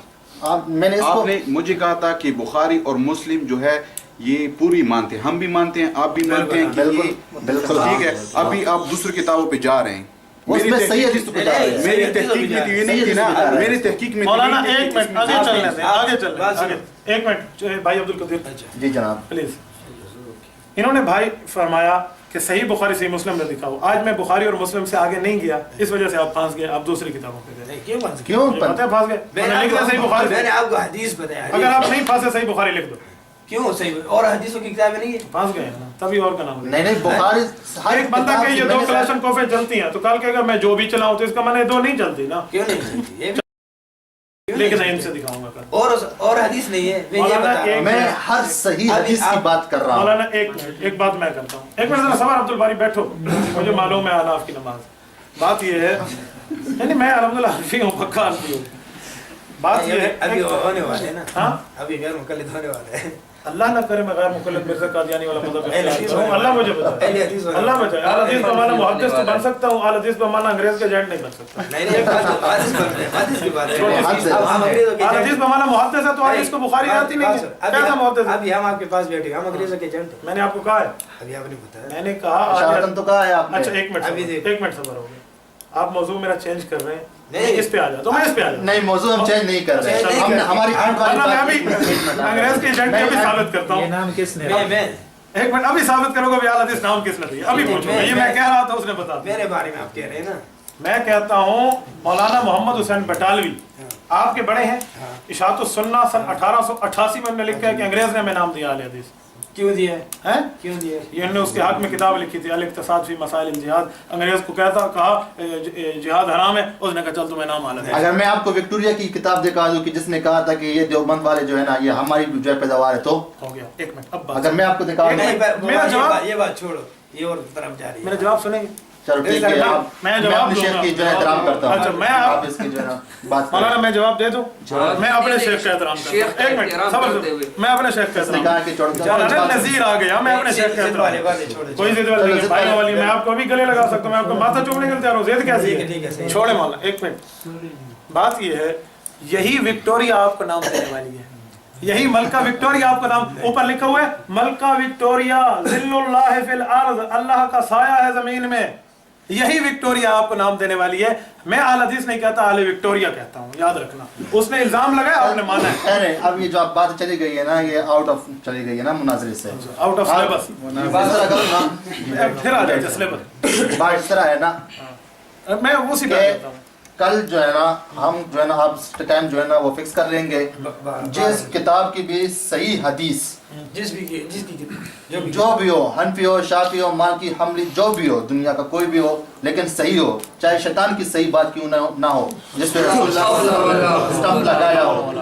میں نے آپ نے مجھے کہا تھا کہ بخاری اور مسلم جو ہے یہ پوری مانتے ہیں, ہم بھی مانتے ہیں, آپ بھی مانتے ہیں کہ یہ ٹھیک ہے. ابھی آپ دوسری کتابوں پہ جا رہے ہیں, میری تحقیق میں تو یہ نہیں تھی نا, میری تحقیق میں مولانا ایک منٹ آگے چلنے دیں, آگے چلنے, ایک منٹ بھائی عبد القدیر جی جناب پلیز انہوں نے بھائی فرمایا کہ صحیح بخاری صحیح مسلم میں دکھاؤ. آج میں بخاری اور مسلم سے آگے نہیں گیا, اس وجہ سے آپ پھنس گئے, آپ دوسری کتابوں پہ گئے. کیوں پھنس گئے؟ کیوں پتہ ہے پھنس گئے. میں نے لکھا صحیح بخاری. میں نے آپ کو حدیث بتایا. اگر آپ نہیں پھنسے صحیح بخاری لکھ دو. کیوں صحیح اور حدیثوں کی کتابیں نہیں ہے؟ پھنس گئے نا, تبھی اور کا نام. نہیں بخاری ایک بندہ کہ یہ 2 کلاشن کوفیں چلتی ہیں تو کل کہے گا میں جو بھی چلاؤں, تو اس کا معنی 2 نہیں چلتی نا. کیوں نہیں چلتی؟ یہ لیکن ان سے دکھاؤں گا کل. اور حدیث نہیں ہے. میں یہ بتا رہا ہوں. میں ہر صحیح حدیث کی بات کر رہا ہوں. مولانا ایک بات میں کرتا ہوں. ایک منٹ ذرا صبر عبد الباری بیٹھو, مجھے معلوم ہے آلاف کی نماز. بات یہ ہے یعنی میں الحمدللہ حنفی ہوں, پکا حنفی ہوں. بات یہ ہے ابھی ہونے والے ہیں نا. ہاں ابھی غیر مقلد ہونے والے ہیں. اللہ نہ کرے میں غیر مقلد مرزا قادیانی والا مذہب اختیار کروں. اللہ مجھے بتائے, اللہ بچائے. اعلی حدیث بمانا محدث تو بن سکتا ہوں, اعلی حدیث بمانا انگریز کا ایجنٹ نہیں بن سکتا. حدیث کی بات ہے. اعلی حدیث بمانا محدث ہے تو حدیث کو بخاری آتی نہیں ہے. کیسا محدث ہے؟ ابھی ہم آپ کے پاس بیٹھے, ہم انگریزوں کے ایجنٹ ہیں. میں نے آپ کو کہا ہے, ابھی آپ نے بتایا. میں نے کہا اشارتاً تو کہا ہے آپ نے. اچھا ایک منٹ صبر ہو گیا. آپ موضوع میرا چینج کر رہے ہیں. نہیں اس پہ آ جاؤ تو میں اس پہ آ جاؤں. نہیں موضوع ہم چینج نہیں کر رہے. ہم نے ہماری آنکھ والی میں ابھی بات. انگریز کے ایجنٹ کو بھی ثابت کرتا ہوں. نام کس نے؟ میں ایک منٹ ابھی ثابت کرو گا بھی اعلی حدیث نام کس نے دیا. ابھی پوچھو گا, یہ میں کہہ رہا تھا اس نے بتا دیا. میرے بارے میں آپ کہہ رہے ہیں نا. میں کہتا ہوں مولانا محمد حسین بٹالوی آپ کے بڑے ہیں. اشاعت السنہ سن 1888 میں انہوں نے لکھا ہے کہ انگریز نے ہمیں نام دیا اعلی حدیث. کیوں دیا ہے؟ ہیں کیوں دیا ہے؟ یہ انہوں نے اس کے حق میں کتاب لکھی تھی الاقتصاد فی مسائل الجہاد. انگریز کو کہا جہاد حرام ہے, اس نے کہا چل تمہیں نام اعلی حدیث. اگر میں آپ کو وکٹوریا کی کتاب دکھا دوں کہ جس نے کہا تھا کہ یہ دیوبند والے جو ہے نا یہ ہماری جو ہے پیداوار ہے, تو ہو گیا. ایک منٹ اب اگر میں آپ کو دکھا دوں. میرا جواب, یہ بات چھوڑو, یہ اور طرف جا رہی ہے. میرا جواب سنیں گے. چلو ٹھیک ہے, میں میں جواب اپنے دوں شیخ گا. کی جو ہے احترام کرتا اچھا ہوں. میں آپ اس کی جو ہے نا بات مولانا کریں. میں جواب دے دوں. میں اپنے شیخ کا احترام شیخ کرتا کا ہوں. ایک منٹ احترام صبر کرتے ہوئے. میں اپنے شیخ کا اس نے احترام. کہا کہ چھوڑ مولانا نذیر آ گیا, میں اپنے شیخ کا احترام. کوئی ضد والی نہیں, بھائی والی میں آپ کو ابھی گلے لگا سکتا ہوں, میں آپ کو ماتھا چومنے کے لیے تیار ہوں. ضد کیسی ہے؟ چھوڑے مولانا ایک منٹ. بات یہ ہے یہی وکٹوریا آپ کو نام دینے والی ہے. یہی ملکہ وکٹوریا آپ کا نام اوپر لکھا ہوا ہے, ملکہ وکٹوریا ذل اللہ فی الارض, اللہ کا سایہ ہے زمین میں. یہی وکٹوریا آپ کو نام دینے والی ہے. میں اعلی حدیث نہیں کہتا, اعلی وکٹوریا کہتا ہوں, یاد رکھنا. اس نے الزام لگایا, آپ نے مانا ہے. خیر ہے, اب یہ جو آپ بات چلی گئی ہے نا یہ آؤٹ آف چلی گئی ہے نا مناظرے سے, آؤٹ آف سلیبس. اس طرح کرو نا, پھر آ جائے سلیبس. بات اس طرح ہے نا میں اسی پہ کہ کرتا ہوں. کل جو ہے نا ہم جو ہے نا آپ ٹائم جو ہے نا وہ فکس کر لیں گے جس کتاب کی بھی صحیح حدیث جس کی جو بھی ہو, حنفی ہو, شافعی ہو, مالکی, حنبلی, جو بھی ہو, دنیا کا کوئی بھی ہو, لیکن صحیح ہو, چاہے شیطان کی صحیح بات کیوں نہ ہو, جس پہ رسول اللہ اسٹمپ لگایا ہو,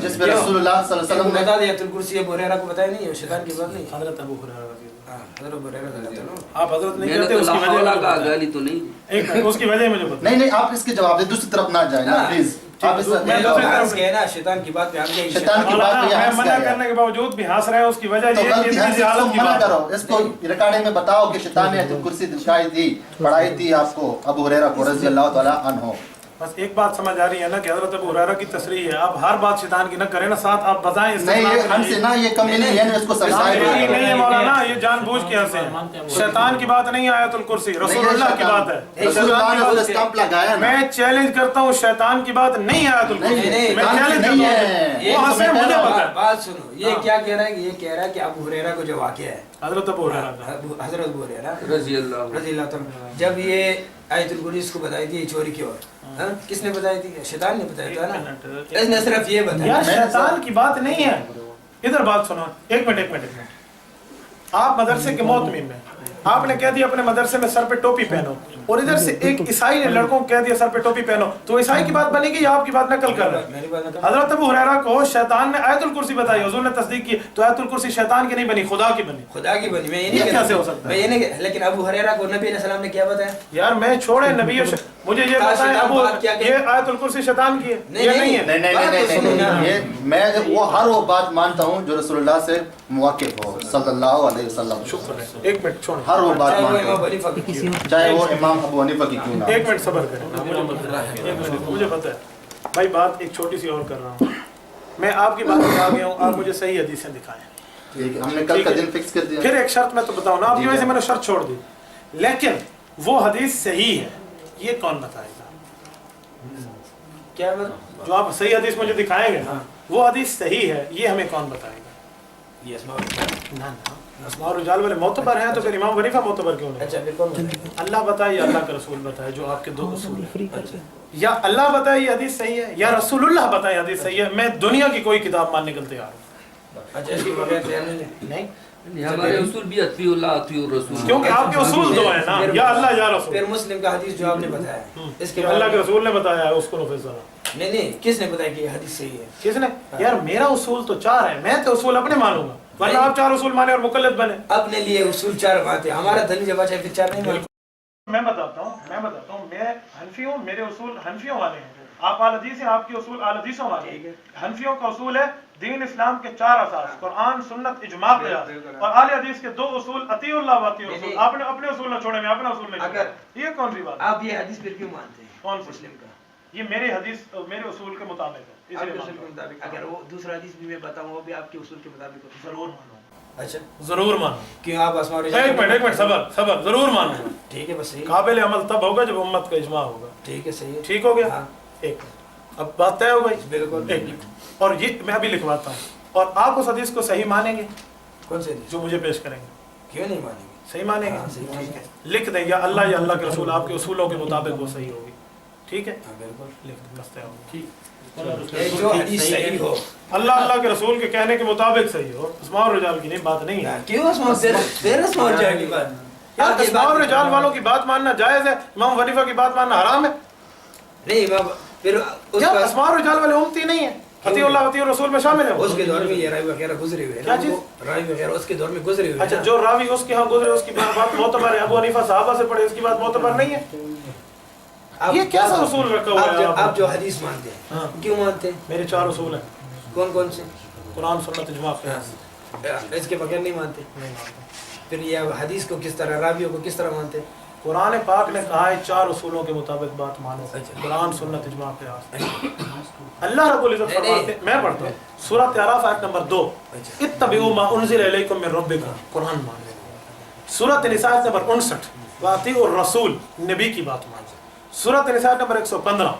جس پہ رسول اللہ صلی اللہ علیہ وسلم نے بتا دیا. الکرسی ابو ہریرہ کو بتایا نہیں ہے, شیطان کی بات نہیں. حضرت ابو ہریرہ رضی اللہ عنہ. حضرت ابو ہریرہ رضی اللہ عنہ. آپ حضرت نہیں میں نے کہتے, تو اس کی وجہ لاہور مجھے کا بتائیں. گالی تو نہیں. ایک منٹ, اس کی وجہ مجھے بتائیں. نہیں آپ اس کے جواب دیں, دوسری طرف نہ جائیں نا پلیز. آپ اس میں دوسری طرف کہنا شیطان کی بات پہ ہم گئے. شیطان کی بات پہ یہ میں ہنس منع گئے کرنے کے باوجود بھی ہنس رہے ہیں, اس کی وجہ تو یہ ہے کہ غلطی اس کی ہے, حالت اس کی کو منع بات. کرو, اس کو ریکارڈنگ میں بتاؤ کہ شیطان نے کرسی دکھائی تھی, پڑھائی تھی آپ کو ابو ہریرہ کو رضی اللہ تعالیٰ عنہ. بس ایک بات سمجھ آ رہی ہے نا کہ حضرت ابو ہریرہ کی تصریح ہے. آپ ہر بات شیطان کی نہ کریں نا, ساتھ آپ بتائیں. نہیں یہ ہم سے نہ, یہ کمی نہیں ہے, اس کو سبسکرائب نہیں ہے مولانا, یہ جان بوجھ کے ہنسے ہیں. شیطان کی بات نہیں, آیت الکرسی رسول اللہ کی بات ہے. رسول اللہ نے اس اسٹمپ لگایا نا. میں چیلنج کرتا ہوں, شیطان کی بات نہیں ہے آیت الکرسی. میں چیلنج کرتا ہوں, وہ ہنسے, مجھے پتا ہے. بات سنو, یہ کیا کہہ رہا ہے کہ یہ کہہ رہا ہے کہ ابو ہریرہ کو جو واقعہ ہے, حضرت ابو ہریرہ کا, حضرت ابو ہریرہ رضی اللہ رضی اللہ تعالیٰ, جب یہ آیت الکرسی اس کو بتائی تھی چوری کی, اور کس نے بتائی تھی؟ شیطان نے بتایا تھا نا. اس نے صرف یہ بتایا. یار شیطان کی بات نہیں ہے. ادھر بات سنو, ایک منٹ. آپ مدرسے کے محتمم ہیں, آپ نے کہہ دیا اپنے مدرسے میں سر پہ ٹوپی پہنو, اور ادھر سے ایک عیسائی نے لڑکوں کو کہہ دیا سر پہ ٹوپی پہنو, تو عیسائی کی بات بنے گی یا آپ کی بات نقل کر رہے ہیں؟ حضرت ابو ہریرہ کو شیطان نے آیت الکرسی بتائی, حضور نے تصدیق کی, تو آیت الکرسی شیطان کی نہیں بنی, خدا کی بنی. خدا کی بنی. میں یہ نہیں کیسے ہو سکتا ہے؟ میں یہ نہیں, لیکن ابو ہریرہ کو نبی علیہ السلام نے کیا بتایا؟ یار میں چھوڑے نبی, مجھے یہ بتائیں ابو یہ آیت الکرسی شیطان کی ہے یا نہیں ہے؟ نہیں, یہ میں وہ ہر وہ بات مانتا ہوں جو رسول اللہ سے مواقف ہو صلی اللہ علیہ وسلم. شکر ہے. ایک منٹ چھوڑیں, ہر وہ بات مانتا ہوں, چاہے وہ امام ابو حنیفہ کی کیوں نہ ہو. ایک منٹ صبر کریں, مجھے پتہ ہے بھائی. بات ایک چھوٹی سی اور کر رہا ہوں, میں آپ کی بات آ گیا ہوں, آپ مجھے صحیح حدیثیں دکھائیں. ٹھیک ہے, ہم نے کل کا دن فکس کر دیا. پھر ایک شرط میں تو بتاؤں نا, آپ کی وجہ سے میں نے شرط چھوڑ دی, لیکن وہ حدیث صحیح ہے یہ کون بتائے گا؟ کیا جو آپ صحیح حدیث مجھے دکھائیں گے نا, وہ حدیث صحیح ہے یہ ہمیں کون بتائے گا؟ یس نہ اسماء اور رجال والے معتبر ہیں تو پھر امام حنیفہ معتبر کیوں نہیں؟ اچھا بالکل اللہ بتائے یا اللہ کا رسول بتائے جو آپ کے دو اصول ہیں. یا اللہ بتائے یہ حدیث صحیح ہے یا رسول اللہ بتائے حدیث صحیح ہے. میں دنیا کی کوئی کتاب ماننے کے لیے تیار ہوں. اچھا اس کی بغیر نہیں ہمارے اصول بھی اطیع اللہ اطیع الرسول. کیونکہ آپ کے اصول دو ہیں نا, یا اللہ یا رسول. پھر مسلم کا حدیث جو آپ نے بتایا اس کے اللہ کے رسول نے بتایا ہے اس کو نفذ کرنا. نہیں کس نے بتایا کہ یہ حدیث صحیح ہے؟ کس نے؟ یار میرا اصول تو 4 ہے, میں تو اصول اپنے مانوں گا, ورنہ آپ 4 اصول مانے اور مقلد بنے. اپنے لیے اصول 4 باتیں, ہمارا دھن جب اچھا پھر 4 نہیں مانتے. میں بتاتا ہوں میں حنفی ہوں, میرے اصول حنفیوں والے ہیں. آپ اہل حدیث ہیں, آپ کے اصول اہل حدیثوں والے ہیں. حنفیوں کا اصول ہے دین اسلام کے 4 اساس, قرآن سنت اجماع قیاس, اور اہل حدیث کے 2 اصول اطیع اللہ و اطیع الرسول. آپ نے اپنے اصول نہ چھوڑے, میں اپنا اصول نہیں چھوڑا. یہ کون سی بات؟ آپ یہ حدیث پھر کیوں مانتے ہیں؟ کون مسلم کا یہ میرے حدیث میرے اصول کے مطابق ہے, آپ کے اصول کے مطابق. اگر وہ دوسرا حدیث بھی میں بتاؤں وہ بھی آپ کے اصول کے مطابق ہو ضرور مانوں. اچھا ضرور مانوں. کیوں آپ اسماء ایک منٹ صبر ضرور مانوں. ٹھیک ہے بس صحیح. قابل عمل تب ہوگا جب امت کا اجماع ہوگا. ٹھیک ہے صحیح ہے. ٹھیک ہو گیا. ہاں ایک اب بات طے ہو گئی. بالکل. ایک اور یہ میں ابھی لکھواتا ہوں, اور آپ اس حدیث کو صحیح مانیں گے کون سے حدیث؟ جو مجھے پیش کریں گے. کیوں نہیں مانیں گے؟ صحیح مانیں ہاں، صحیح گے. مانیں ٹھیک گے. ہے, لکھ دیں یا اللہ کے رسول آپ کے اصولوں کے مطابق وہ صحیح ہوگی. ٹھیک ہے, ہاں بالکل. لکھ دیں, بس طے ہو گیا. جو حدیث صحیح ہو اللہ کے رسول کے کہنے کے مطابق صحیح ہو. اسماء اور رجال کی نہیں بات نہیں ہے. کیوں اسماء پھر اسماء رجال کی بات؟ یار اسماء اور رجال والوں کی بات ماننا جائز ہے, امام حنیفہ کی بات ماننا حرام ہے. نہیں امام پھر اس یار کا اسماء اور رجال والے امتی نہیں ہیں, اطیع اللہ اطیع الرسول میں شامل ہے. اس کے دور میں یہ راوی وغیرہ گزرے ہوئے ہیں. کیا چیز؟ راوی وغیرہ اس کے دور میں گزرے ہوئے ہیں. اچھا, جو راوی اس کے ہاں گزرے اس کی بات معتبر ہے. ابو حنیفہ صحابہ سے پڑھے, اس کی بات معتبر نہیں ہے. یہ کیسا اصول رکھا ہوا ہے آپ جو حدیث مانتے ہیں کیوں مانتے ہیں؟ میرے 4 اصول ہیں. کون کون سے؟ قرآن سنت اجماع قیاس. اس کے بغیر نہیں مانتے. نہیں مانتا. پھر یہ حدیث کو کس طرح, راویوں کو کس طرح مانتے ہیں؟ قرآن پاک نے کہا ہے 4 اصولوں کے مطابق بات مانو. اچھا. قرآن سنت اجماع قیاس. اللہ رب العزت فرماتے ہیں, میں پڑھتا ہوں سورۃ اعراف آیت نمبر 2, اتبعوا ما انزل الیکم من ربکم, قرآن مان لیں. سورۃ نساء آیت نمبر 59, واطیعوا الرسول, نبی کی بات مان لیں. سورۃ نساء نمبر 115,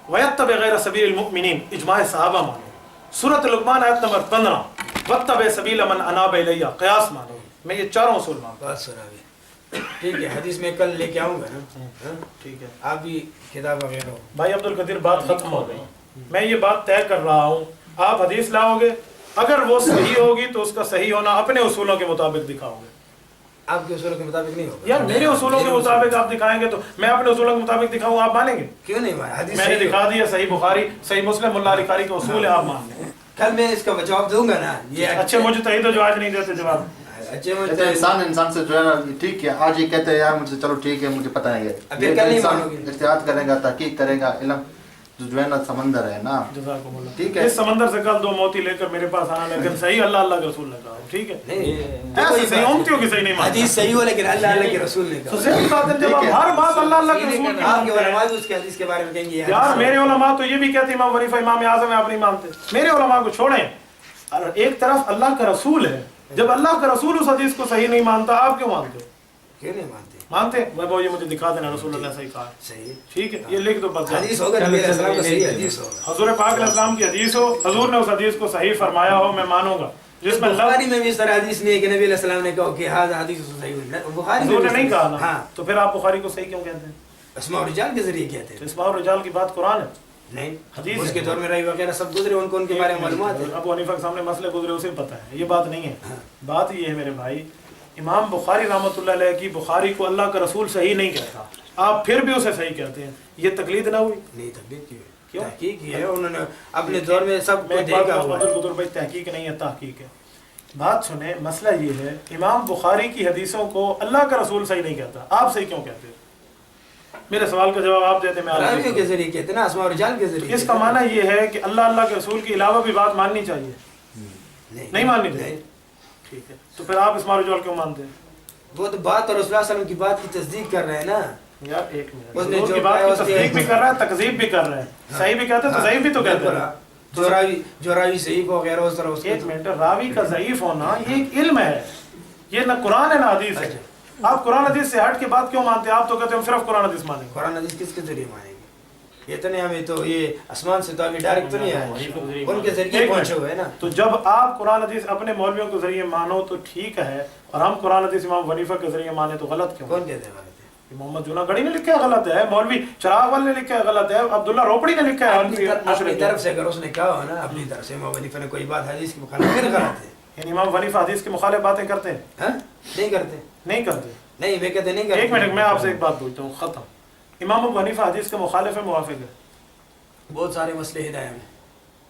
وَيَتَّبِعْ غَيْرَ سَبِيلِ الْمُؤْمِنِينَ, اجماع صحابہ مانو. سورۃ لقمان آیت نمبر 15, وَاتَّبِعْ سَبِيلَ مَنْ أَنَابَ إِلَيَّ, قیاس مانو. میں یہ 4 اصول مانتا ہوں. بات سنا بھی. ٹھیک ہے, حدیث میں کل لے کے آؤں گا نا. ٹھیک ہے آپ بھی کتاب وغیرہ ہو. بھائی عبد القدیر, بات ختم ہو گئی. میں یہ بات طے کر رہا ہوں, آپ حدیث لاؤ گے, اگر وہ صحیح ہوگی تو اس کا صحیح ہونا اپنے اصولوں کے مطابق دکھاؤ گے. آپ کے اصولوں کے مطابق نہیں ہوگا. یار میرے اصولوں کے مطابق آپ دکھائیں گے تو میں اپنے اصولوں کے مطابق دکھاؤں, آپ مانیں گے؟ کیوں نہیں مانا؟ حدیث میں نے صحیح دکھا دیا صحیح بخاری, صحیح مسلم, ملا علی قاری کے اصول ہے, آپ مان لیں. کل میں اس کا جواب دوں گا نا. یہ اچھے مجتہد تو جو آج نہیں دیتے جواب. اچھے کہتے ہیں انسان سے جو ہے نا ٹھیک ہے, آج یہ کہتے ہیں یار مجھے چلو ٹھیک ہے مجھے پتہ نہیں ابھی ہے, کل نہیں انسان مانو گے. احتیاط کرے گا, تحقیق کرے گا. علم جو ہے نا سمندر ہے نا. جزاکم اللہ. ٹھیک ہے, اس سمندر سے کل 2 موتی لے کر میرے پاس آنا, لیکن صحیح اللہ کے رسول نے کہا. ٹھیک ہے, ایسے صحیح امتیوں کی صحیح نہیں مانتے. حدیث صحیح ہو لیکن اللہ کے رسول نے تو کہا. صحیح بات ہے, جب آپ ہر بات اللہ کے رسول کی آپ کے مانتے علماء ہیں. بھی اس کے حدیث کے بارے میں کہیں گے یار میرے علماء تو یہ بھی کہتے ہیں امام حنیفہ امام اعظم ہے, آپ نہیں مانتے. میرے علماء کو چھوڑیں, ایک طرف اللہ کا رسول ہے, جب اللہ کا رسول اس حدیث کو صحیح نہیں مانتا, آپ کیوں مانتے ہو؟ کیوں نہیں مانتے؟ مانتے میں وہ یہ مجھے دکھا دینا رسول اللہ صحیح کہا. صحیح ٹھیک ہے, یہ لکھ دو بس. حدیث ہوگا نبی علیہ السلام کا صحیح حدیث ہوگا. حضور پاک علیہ السلام کی حدیث ہو, حضور نے اس حدیث کو صحیح فرمایا ہو, میں مانوں گا. جس میں بخاری میں بھی اس طرح حدیث نہیں ہے کہ نبی علیہ السلام نے کہا کہ ہاں حدیث صحیح ہوئی. بخاری حضور نے نہیں کہا نا, ہاں, تو پھر آپ بخاری کو صحیح کیوں کہتے ہیں؟ اسماء الرجال کے ذریعے کہتے ہیں. اسماء الرجال کی بات قرآن ہے, نہیں حدیث اس کے دور میں راوی وغیرہ سب گزرے, ان کو ان کے بارے میں معلومات ہے. ابو حنیفہ کے سامنے مسئلے گزرے, اسے پتہ ہے. یہ بات نہیں ہے. بات یہ ہے میرے بھائی, امام بخاری رحمۃ اللہ علیہ کی بخاری کو اللہ کا رسول صحیح نہیں کہتا, آپ پھر بھی اسے صحیح کہتے ہیں. یہ تقلید نہ ہوئی؟ نہیں تقلید کی کیوں؟ تحقیق کی ہے انہوں نے اپنے دور میں سب کو دیکھا ہوا ہے. بھائی تحقیق نہیں ہے, تحقیق ہے. بات سنیں, مسئلہ یہ ہے, امام بخاری کی حدیثوں کو اللہ کا رسول صحیح نہیں کہتا, آپ صحیح کیوں کہتے ہیں؟ میرے سوال کا جواب آپ دیتے, میں راویوں کے ذریعے کہتے ہیں نا, اسماء الرجال کے ذریعے. اس کا معنی یہ ہے کہ اللہ کے رسول کے علاوہ بھی بات ماننی چاہیے, نہیں ماننی چاہیے. ٹھیک ہے, تو پھر آپ اسماء الرجال کیوں مانتے ہیں؟ وہ تو بات اور رسول اللہ علیہ وسلم کی بات کی تصدیق کر رہے ہیں نا. یار ایک منٹ, حضور کی بات کی تصدیق بھی کر رہا ہے, تکذیب بھی کر رہے ہیں. صحیح بھی کہتے ہیں تو ضعیف بھی تو کہتے ہیں. جو راوی صحیح کو وغیرہ اس طرح. ایک منٹ, راوی کا ضعیف ہونا یہ ایک علم ہے, یہ نہ قرآن ہے نہ حدیث ہے. آپ قرآن حدیث سے ہٹ کے بات کیوں مانتے ہیں؟ آپ تو کہتے ہیں ہم صرف قرآن حدیث مانیں گے. قرآن حدیث کس کے ذریعے مانیں گے؟ اتنے ہمیں تو یہ آسمان سے تو ابھی ڈائریکٹ تو نہیں آئے، ان کے ذریعے ایک پہنچے منٹ۔ ہوئے نا۔ تو جب آپ قرآن حدیث اپنے مولویوں کے ذریعے مانو تو ٹھیک ہے، اور ہم قرآن حدیث امام حنیفہ کے ذریعے مانے تو غلط کیوں؟ کون کہتے ہیں غلط ہے؟ محمد جوناگڑھی نے لکھا ہے غلط ہے، مولوی چراغ والے نے لکھا ہے غلط ہے، عبداللہ روپڑی نے لکھا ہے اپنی طرف سے اگر اس نے کہا ہو نا، اپنی طرف سے امام حنیفہ نے کوئی بات حدیث کی مخالف پھر غلط ہے۔ یعنی امام حنیفہ حدیث کے مخالف باتیں کرتے ہیں؟ ہاں نہیں کرتے، نہیں کرتے۔ نہیں میں کہتے نہیں کرتے۔ ایک منٹ میں آپ سے ایک بات پوچھتا ہوں، ختم۔ امام ابو حنیفہ حدیث کے مخالف ہے موافق ہے؟ بہت سارے مسئلے ہدایہ میں،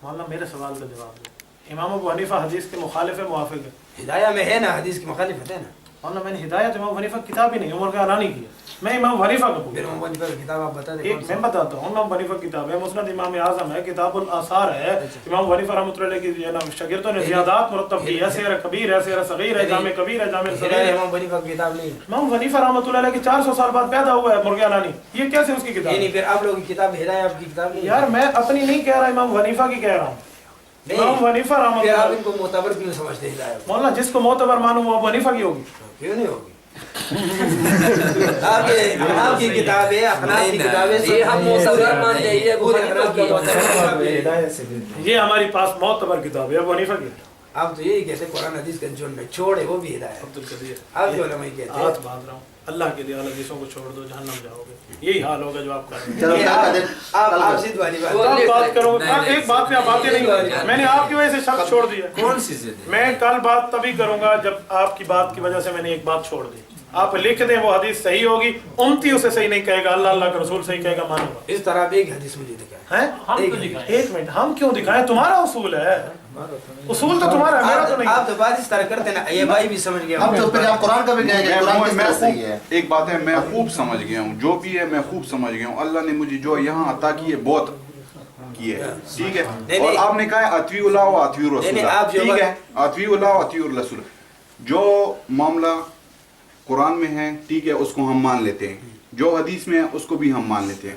مولانا میرے سوال کا جواب دیں، امام ابو حنیفہ حدیث کے مخالف ہے موافق ہے؟ ہدایہ میں ہے نا، حدیث کی مخالفت ہے نا۔ مولانا میں نے ہدایت امام حنیفہ کی کتاب ہی نہیں، عمر کا اعلان ہی کیا، میں امام حنیفہ کا پوچھ پھر رہا ہوں۔ امام حنیفہ کی کتاب آپ بتا دیں۔ ایک میں بتاتا ہوں، امام حنیفہ کی کتاب ہے، مسند امام اعظم ہے، کتاب الاثار ہے، امام حنیفہ رحمۃ اللہ علیہ کی جناب شاگردوں نے زیادات مرتب کی ہے، سیر کبیر ہے، سیر صغیر ہے، جامع کبیر ہے، جامع صغیر ہے۔ امام حنیفہ کی کتاب نہیں ہے، امام حنیفہ رحمۃ اللہ علیہ کے 400 سال بعد پیدا ہوا ہے مرغی علانی، یہ کیسے اس کی کتاب یعنی ہے؟ پھر آپ لوگوں کی کتاب ہدایہ آپ کی کتاب نہیں ہے؟ یار میں اپنی نہیں کہہ رہا، امام حنیفہ کی کہہ رہا ہوں۔ امام حنیفہ رحمۃ پھر آپ اللہ، ان کو معتبر کیوں سمجھتے ہیں ہدایہ کو؟ مولانا جس کو معتبر مانوں وہ ابو حنیفہ کی ہوگی۔ کیوں نہیں ہوگی؟ آپ کی کتاب ہے، احناف کی کتاب ہے، یہ ہم معتبر مانتے ہیں، یہ ابو حنیفہ کی یہ ہماری پاس معتبر کتاب ہے ابو حنیفہ کی۔ آپ تو یہی کہتے ہیں قرآن حدیث کا جو چھوڑے وہ بھی ہدایت ہے۔ عبد القدیر آپ جو علماء کہتے ہیں ہاتھ باندھ رہا ہوں، اللہ کے لیے حدیثوں کو چھوڑ دو، جہنم جاؤ گے، یہی حال ہوگا جو آپ کر رہے ہیں۔ چلو یہ کل کا دن آپ ضد والی بات آپ بات کرو، ایک بات پہ آپ باتیں نہیں نہیں، کریں، میں نے آپ کی وجہ سے شک چھوڑ دیا۔ کون سی ضد ہے؟ میں کل بات تبھی کروں گا جب آپ کی بات کی وجہ سے میں نے ایک بات چھوڑ دی۔ آپ لکھ دیں وہ حدیث صحیح ہوگی، امتی اسے صحیح نہیں کہے گا، اللہ اللہ کا رسول صحیح کہے گا، مانوں گا۔ اس طرح آپ ایک حدیث مجھے دکھائیں۔ ہیں؟ ایک منٹ، ہم کیوں دکھائیں؟ تمہارا اصول ہے، اصول تو تمہارا ہے، میرا تو نہیں۔ آپ تو بات اس طرح کرتے ہیں نا، یہ بھائی بھی سمجھ گیا۔ اب تو پھر آپ قرآن کا بھی کہیں گے، قرآن کس طرح صحیح ہے؟ ایک بات ہے، میں خوب سمجھ گیا ہوں، جو بھی ہے میں خوب سمجھ گیا ہوں، اللہ نے مجھے جو یہاں عطا کی ہے بہت کی ہے، ٹھیک ہے۔ اور آپ نے کہا ہے اطیع اللہ و اطیع الرسول، ٹھیک ہے، اطیع اللہ و اطیع الرسول، جو معاملہ قرآن میں ہے ٹھیک ہے اس کو ہم مان لیتے ہیں، جو حدیث میں ہے اس کو بھی ہم مان لیتے ہیں۔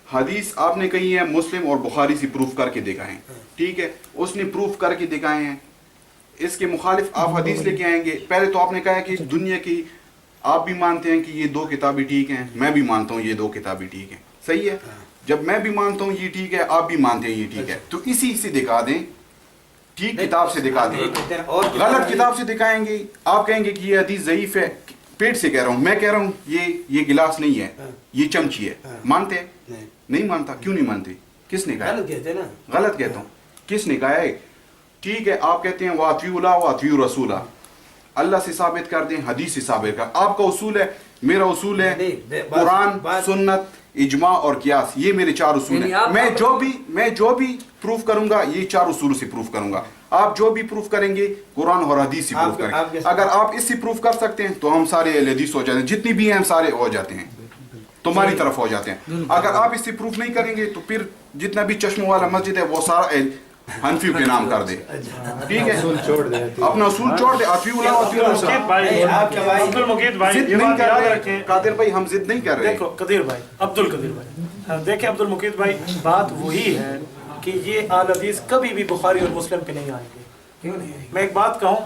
حدیث آپ نے کہی ہے مسلم اور بخاری سے پروف کر کے دکھائیں، ٹھیک ہے، اس نے پروف کر کے دکھائے ہیں، اس کے مخالف آپ حدیث لے کے آئیں گے۔ پہلے تو آپ نے کہا ہے کہ دنیا کی آپ بھی مانتے ہیں کہ یہ دو کتابیں ٹھیک ہیں، میں بھی مانتا ہوں یہ دو کتابیں ٹھیک ہیں، صحیح ہے۔ جب میں بھی مانتا ہوں یہ ٹھیک ہے، آپ بھی مانتے ہیں یہ ٹھیک ہے، تو اسی سے دکھا دیں، ٹھیک کتاب سے دکھا دیں۔ غلط کتاب سے دکھائیں گے، آپ کہیں گے کہ یہ حدیث ضعیف ہے، پیٹ سے کہہ رہا ہوں، میں کہہ رہا ہوں یہ گلاس نہیں ہے، یہ چمچی ہے، مانتے ہیں؟ نہیں مانتا، کیوں نہیں مانتے؟ کس نے کہا؟ غلط کہتے ہیں نا، غلط کہتا ہوں، کس نے کہا ہے؟ ٹھیک ہے، آپ کہتے ہیں وَأَطِيعُوا اللَّهَ وَأَطِيعُوا الرَّسُولَ، اللہ سے ثابت کر دیں، حدیث سے ثابت کر۔ آپ کا اصول ہے، میرا اصول ہے قرآن، سنت، اجماع اور قیاس، یہ میرے چار اصول ہیں۔ میں جو بھی پروف کروں گا یہ چار اصول سے پروف کروں گا، آپ جو بھی پروف کریں گے قرآن اور حدیث سے پروف کریں گے۔ اگر آپ اس سے پروف کر سکتے ہیں تو ہم سارے اہل حدیث ہو جاتے ہیں، جتنی بھی ہیں ہم سارے ہو جاتے ہیں، تمہاری طرف ہو جاتے ہیں۔ اگر آپ اس سے پروف نہیں کریں گے تو پھر جتنا بھی چشموں والا مسجد ہے وہ سارا حنفیوں کے نام کر دے، ٹھیک ہے، اپنا اصول چھوڑ دے، اطیعوا اللہ واطیعوا الرسول۔ عبد المقید بھائی ضد یہ نہیں بات کر یاد رہے، رکھیں۔ قادر بھائی ہم ضد نہیں کر رہے۔ دیکھو قدیر بھائی، عبد القدیر بھائی، دیکھیں عبد المقید بھائی، بات وہی ہے کہ یہ آل حدیث کبھی بھی بخاری اور مسلم کے نہیں آئیں گے۔ کیوں نہیں؟ میں ایک بات کہوں،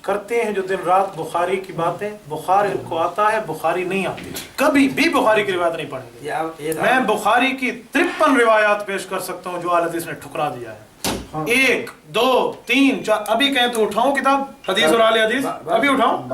کرتے ہیں جو دن رات بخاری کی باتیں، بخاری ان کو آتا ہے، بخاری نہیں آتی، کبھی بھی بخاری کی روایت نہیں پڑھیں گے۔ میں بخاری کی 53 روایات پیش کر سکتا ہوں جو آل حدیث نے ٹھکرا دیا ہے، 1 2 3 4، ابھی کہیں تو اٹھاؤں کتاب حدیث اور آل حدیث، ابھی اٹھاؤں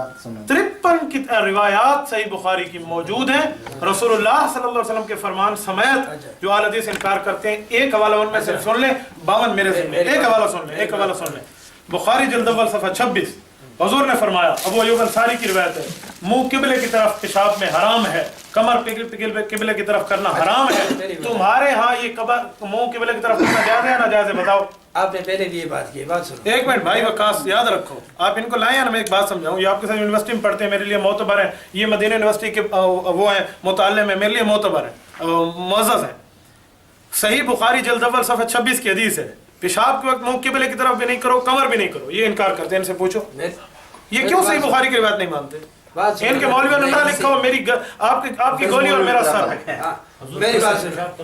53 روایات صحیح بخاری کی موجود ہیں، رسول اللہ صلی اللہ علیہ وسلم کے فرمان سمیت جو آل حدیث انکار کرتے ہیں۔ ایک حوالہ ان میں سے سن لیں، 52 میرے سے، ایک حوالہ سن لیں، ایک حوالہ سن لیں، بخاری جلد اول صفحہ 26، حضور نے فرمایا، ابو ایوب انصاری کی روایت ہے، منہ قبلے کی طرف پیشاب میں حرام ہے، کمر قبلے کی طرف کرنا حرام ہے۔ تمہارے ہاں یہ منہ قبلے کی طرف کرنا جائز ہے یا ناجائز ہے؟ بتاؤ۔ آپ نے پہلے بھی یہ بات کی، بات سنو۔ ایک منٹ بھائی وقاص، یاد رکھو، آپ ان کو لائیں یا میں ایک بات سمجھاؤں، یہ آپ کے ساتھ یونیورسٹی میں پڑھتے ہیں، میرے لیے معتبر ہیں، یہ مدینہ یونیورسٹی کے وہ ہیں متعلم ہیں، میرے لیے معتبر ہیں، معزز ہیں۔ صحیح بخاری جلد اول صفحہ 26 کی حدیث ہے، پیشاب کے وقت منہ قبلے کی طرف بھی نہیں کرو، کمر بھی نہیں کرو، یہ انکار کرتے ہیں، ان سے پوچھو یہ کیوں صحیح بخاری کی روایت نہیں مانتے؟ ان کے مولویوں نے نہ لکھا ہو میری آپ کی گولی اور میرا سر ہے۔ میری بات سنو،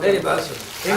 میری بات سنو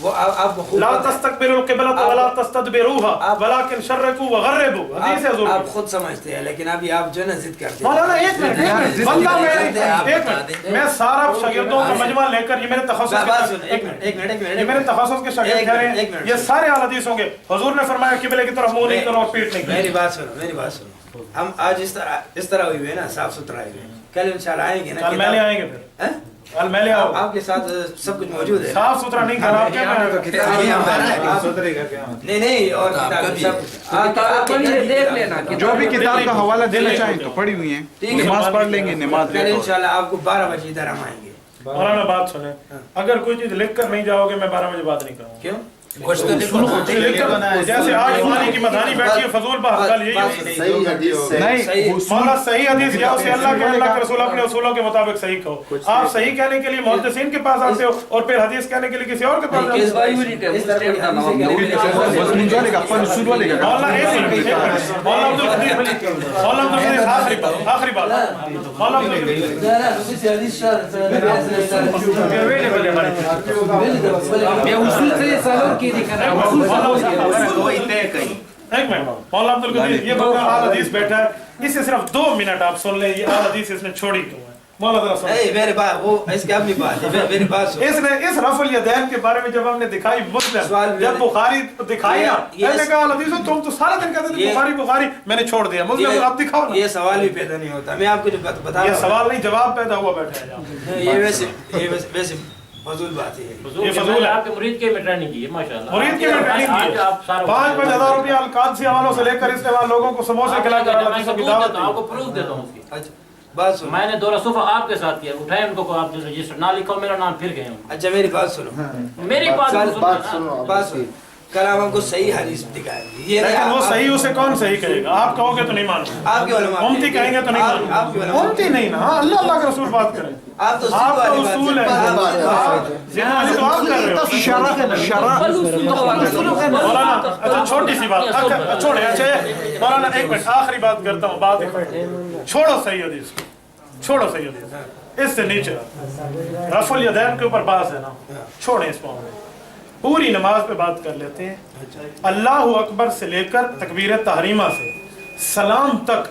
وہ آپ خود لا تستقبلوا القبلة ولا تستدبروها ولكن شرقوا وغربوا، حدیث ہے حضور آپ کی۔ خود سمجھتے ہیں لیکن ابھی آپ جو ہے نا ضد کرتے ہیں مولانا ایک منٹ بندہ میں سارا شاگردوں کا مجمع لے کر، یہ میرے تخصص یہ میرے تخصص کے شاگرد کہہ رہے ہیں، یہ سارے اہل حدیث ہوں گے، حضور نے فرمایا قبلے کی طرف منہ نہیں کرو اور پیٹ نہیں کرو۔ میری بات سنو ہم آج اس طرح ہوئی ہوئے نا، صاف ستھرا ہوئے ہیں، کل انشاءاللہ آئیں گے نا، کل میلے آئیں گے، پھر کل میلے آؤ، آپ کے ساتھ سب کچھ موجود ہے، صاف ستھرا نہیں کرا آپ کیا نہیں اور کتاب پڑھیے دیکھ لینا، جو بھی کتاب کا حوالہ دینا چاہیں تو پڑھی ہوئی ہیں، نماز پڑھ لیں گے، نماز کل انشاءاللہ آپ کو 12 بجے ادھر ہم آئیں گے۔ مولانا بات سنیں، اگر کوئی چیز لکھ کر نہیں جاؤ گے میں 12 بجے بات نہیں کروں گا۔ کیوں؟ لکھ کر جیسے آج ہماری کی مدانی بیٹھی ہے فضول بحث، کل یہی ہوئی۔ صحیح حدیث سے مولانا صحیح حدیث یا اسے اللہ کے رسول اپنے اصولوں کے مطابق صحیح کہو۔ آپ صحیح کہنے کے لیے محدثین کے پاس آتے ہو اور پھر حدیث کہنے کے لیے کسی اور کے پاس آتے ہو۔ مولانا ایک منٹ، مولانا عبدالقدیر آخری بات مولانا عبدالقدیر ایک منٹ، مولانا عبدالقدیر یہ بندہ اہل حدیث بیٹھا ہے، اس سے صرف 2 منٹ آپ سن لیں، یہ اہل حدیث اس نے چھوڑی کیوں ہے؟ مولانا ذرا سن، میرے بات وہ اس کی اپنی بات ہے، میری بات سن۔ اس نے اس رفع الیدین کے بارے میں جب ہم نے دکھائی مسلم، جب بخاری دکھائی نا، میں نے کہا اہل حدیث تم تو سارا دن کہتے تھے بخاری، میں نے چھوڑ دیا مسلم، آپ دکھاؤ نا۔ یہ سوال بھی پیدا نہیں ہوتا، میں آپ کو جو بتا یہ سوال نہیں، جواب پیدا ہوا بیٹھا ہے۔ یہ ویسے فضول بات ہے، یہ فضول ہے، آپ کے مرید کے میں ٹریننگ کی ہے ماشاءاللہ، مرید کی میں ٹریننگ کی ہے، آپ سارا 5-5 ہزار روپیہ القادسی حوالوں سے لے کر اس نے وہاں لوگوں کو سموسے کھلا کر اہل حدیثوں کی دعوت دی۔ آپ کو پروف دیتا ہوں اس کی۔ اچھا بات سنو، میں نے دورہ صوفہ آپ کے ساتھ کیا، اٹھائے ان کو آپ رجسٹر نہ لکھو، میرا نام پھر گئے ہوں۔ اچھا میری بات سنو، میری بات بات سنو بات سنو، کل ہم کو صحیح حدیث دکھائیں گے، یہ لیکن وہ صحیح اسے کون صحیح کہے گا؟ آپ کہو گے تو نہیں مانو، آپ کے علماء امتی کہیں گے تو نہیں آپ کے مانو، علماء امتی نہیں نا، ہاں اللہ اللہ کے رسول بات کریں، آپ تو آپ کا اصول ہے، ذمہ تو آپ کر رہے ہو۔ مولانا اچھا چھوٹی سی بات چھوڑے، اچھا مولانا ایک منٹ آخری بات کرتا ہوں، بات چھوڑو صحیح حدیث، چھوڑو صحیح حدیث، اس سے نیچے رفع الیدین کے اوپر بات ہے نا، چھوڑیں اس معاملے، پوری نماز پہ بات کر لیتے ہیں۔ اللہ اکبر سے لے کر تکبیر تحریمہ سے سلام تک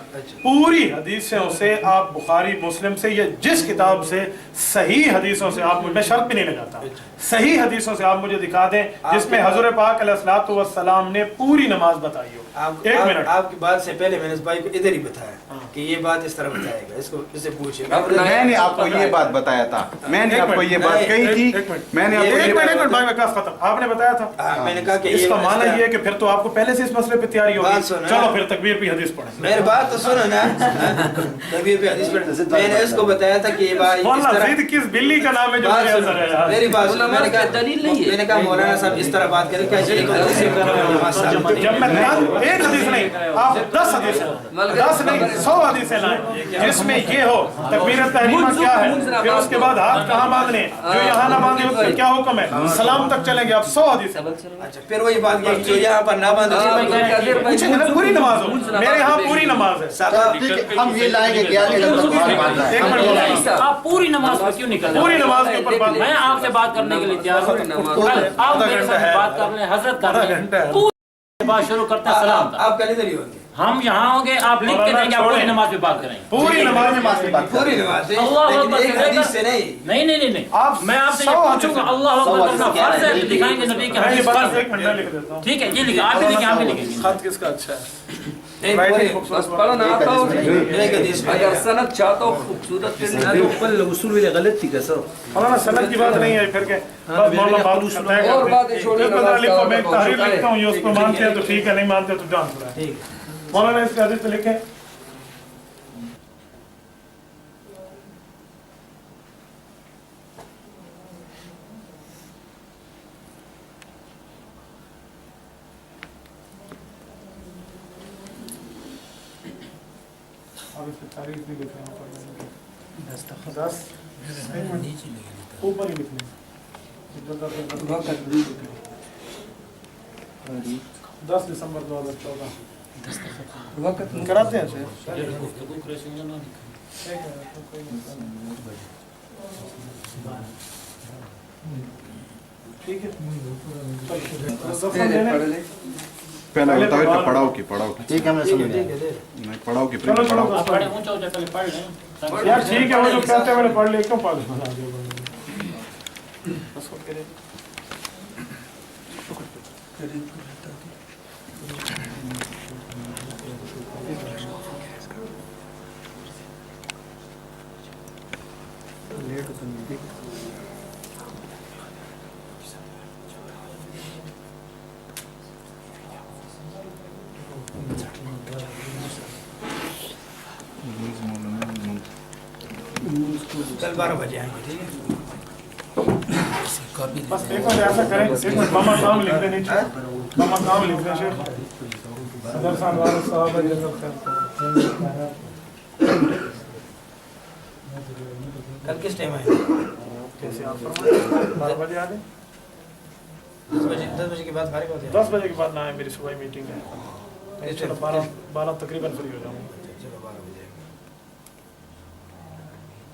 پوری حدیثوں سے آپ بخاری مسلم سے یا جس کتاب سے صحیح حدیثوں سے آپ میں شرط بھی نہیں لگاتا، صحیح حدیثوں سے آپ مجھے دکھا دیں جس میں حضور پاک علیہ الصلوۃ والسلام نے پوری نماز بتائی ہو۔ ایک منٹ، آپ کی بات سے پہلے میں نے اس بھائی کو ادھر ہی بتایا کہ یہ بات اس طرح بتائے گا، اس کو اس سے پوچھے۔ میں نے آپ کو یہ بات بتایا تھا، میں نے آپ کو یہ بات کہی تھی، میں نے آپ کو ایک منٹ بھائی وقاص ختم، آپ نے بتایا تھا، میں نے کہا کہ اس کا معنی یہ ہے کہ پھر تو آپ کو پہلے سے اس مسئلے پہ تیاری ہوگی، چلو پھر تکبیر پہ حدیث پڑھیں۔ میری بات تو سنو نا، تکبیر پہ حدیث پڑھیں، میں نے اس کو بتایا تھا کہ یہ بات اس مولانا طرح، زید کس بلی کا نام ہے جو میرے اثر ہے یار؟ میری بات سنو، میں نے کہا دلیل نہیں ہے، میں نے کہا مولانا صاحب اس طرح بات کریں کہ جب میں ایک حدیث نہیں آپ 10 حدیث 10 نہیں 100 حدیثیں لائیں جس میں یہ ہو تکبیر تحریمہ کیا ہے، پھر اس کے بعد ہاتھ کہاں باندھنے، جو یہاں نہ باندھے اس کا کیا حکم ہے، سلام تک چلیں گے آپ 100 حدیثیں۔ اچھا پھر وہی بات کہ جو یہاں پر نہ باندھے پوچھیں گے نا پوری نماز ہو، میرے یہاں پوری نماز ہے، ہم یہ لائیں گے کہ آگے ایک منٹ بولا آپ پوری نماز پر کیوں نکل پوری نماز کے اوپر بات، میں آپ سے بات کرنے کے لیے تیار ہوں، آپ میرے ساتھ بات کر لیں، حضرت کر لیں، پوری بات شروع کرتے ہیں سلام تک، آپ کل ادھر ہی ہوں گے، ہم یہاں ہوں گے، آپ لکھ کے دیں گے، آپ پوری نماز پہ بات کریں گے، پوری نماز میں بات بات پوری نماز سے، اللہ لیکن اکبر ایک حدیث سے نہیں۔ نہیں میں آپ سے یہ پوچھوں گا، اللہ اکبر کرنا فرض ہے، دکھائیں گے نبی کے حدیث فرض ہے، ایک منٹ میں لکھ دیتا ہوں، ٹھیک ہے یہ لکھا، آپ بھی لکھیں، آپ بھی لکھیں، خط کس کا اچھا ہے، بس پڑھنا آتا ہو اگر سند چاہتا ہو خوبصورت مولانا سند کی بات نہیں ہے پھر کہ بس مولانا بات طے اور کرتے باتیں ہیں، چھوڑنے اس کے کو بعد لکھو، میں ایک تحریر لکھتا ہوں، یہ اس کو مانتے ہیں تو ٹھیک ہے، نہیں مانتے تو جان چھوڑا ہے۔ مولانا اس کے حدیث پہ لکھیں اور اس کی تاریخ بھی لکھ رہے ہیں 10 اوپر ہی لکھ لیں 10 دسمبر 2014 کراتے ہیں ٹھیک ہے پہلا بتاؤ کہ پڑھاؤ کی ٹھیک ہے ہم نے سمجھ لیا نہیں پڑھاؤ کی چلو چلو آپ پڑھیں اونچا اونچا پہلے پڑھ لیں یار ٹھیک ہے وہ جو کہتے ہیں میں نے پڑھ لیا کیوں پاگل بنا دیا بس خود کرے کل 12 بجے آئیں گے ٹھیک ہے بس ایک منٹ ایسا کریں ایک منٹ ماما کام لکھ دیں نیچے ماما کام لکھ دیں شیخ صدر صاحب والد صاحب جزاک خیر کل کس ٹائم آئیں کیسے آپ فرمائیں 12 بجے آ جائیں 10 بجے کے بعد فارغ ہوتے ہیں 10 بجے کے بعد نہ آئے میری صبح میٹنگ ہے میں چلو 12 تقریباً فری ہو جاؤں گا چلو 12 بجے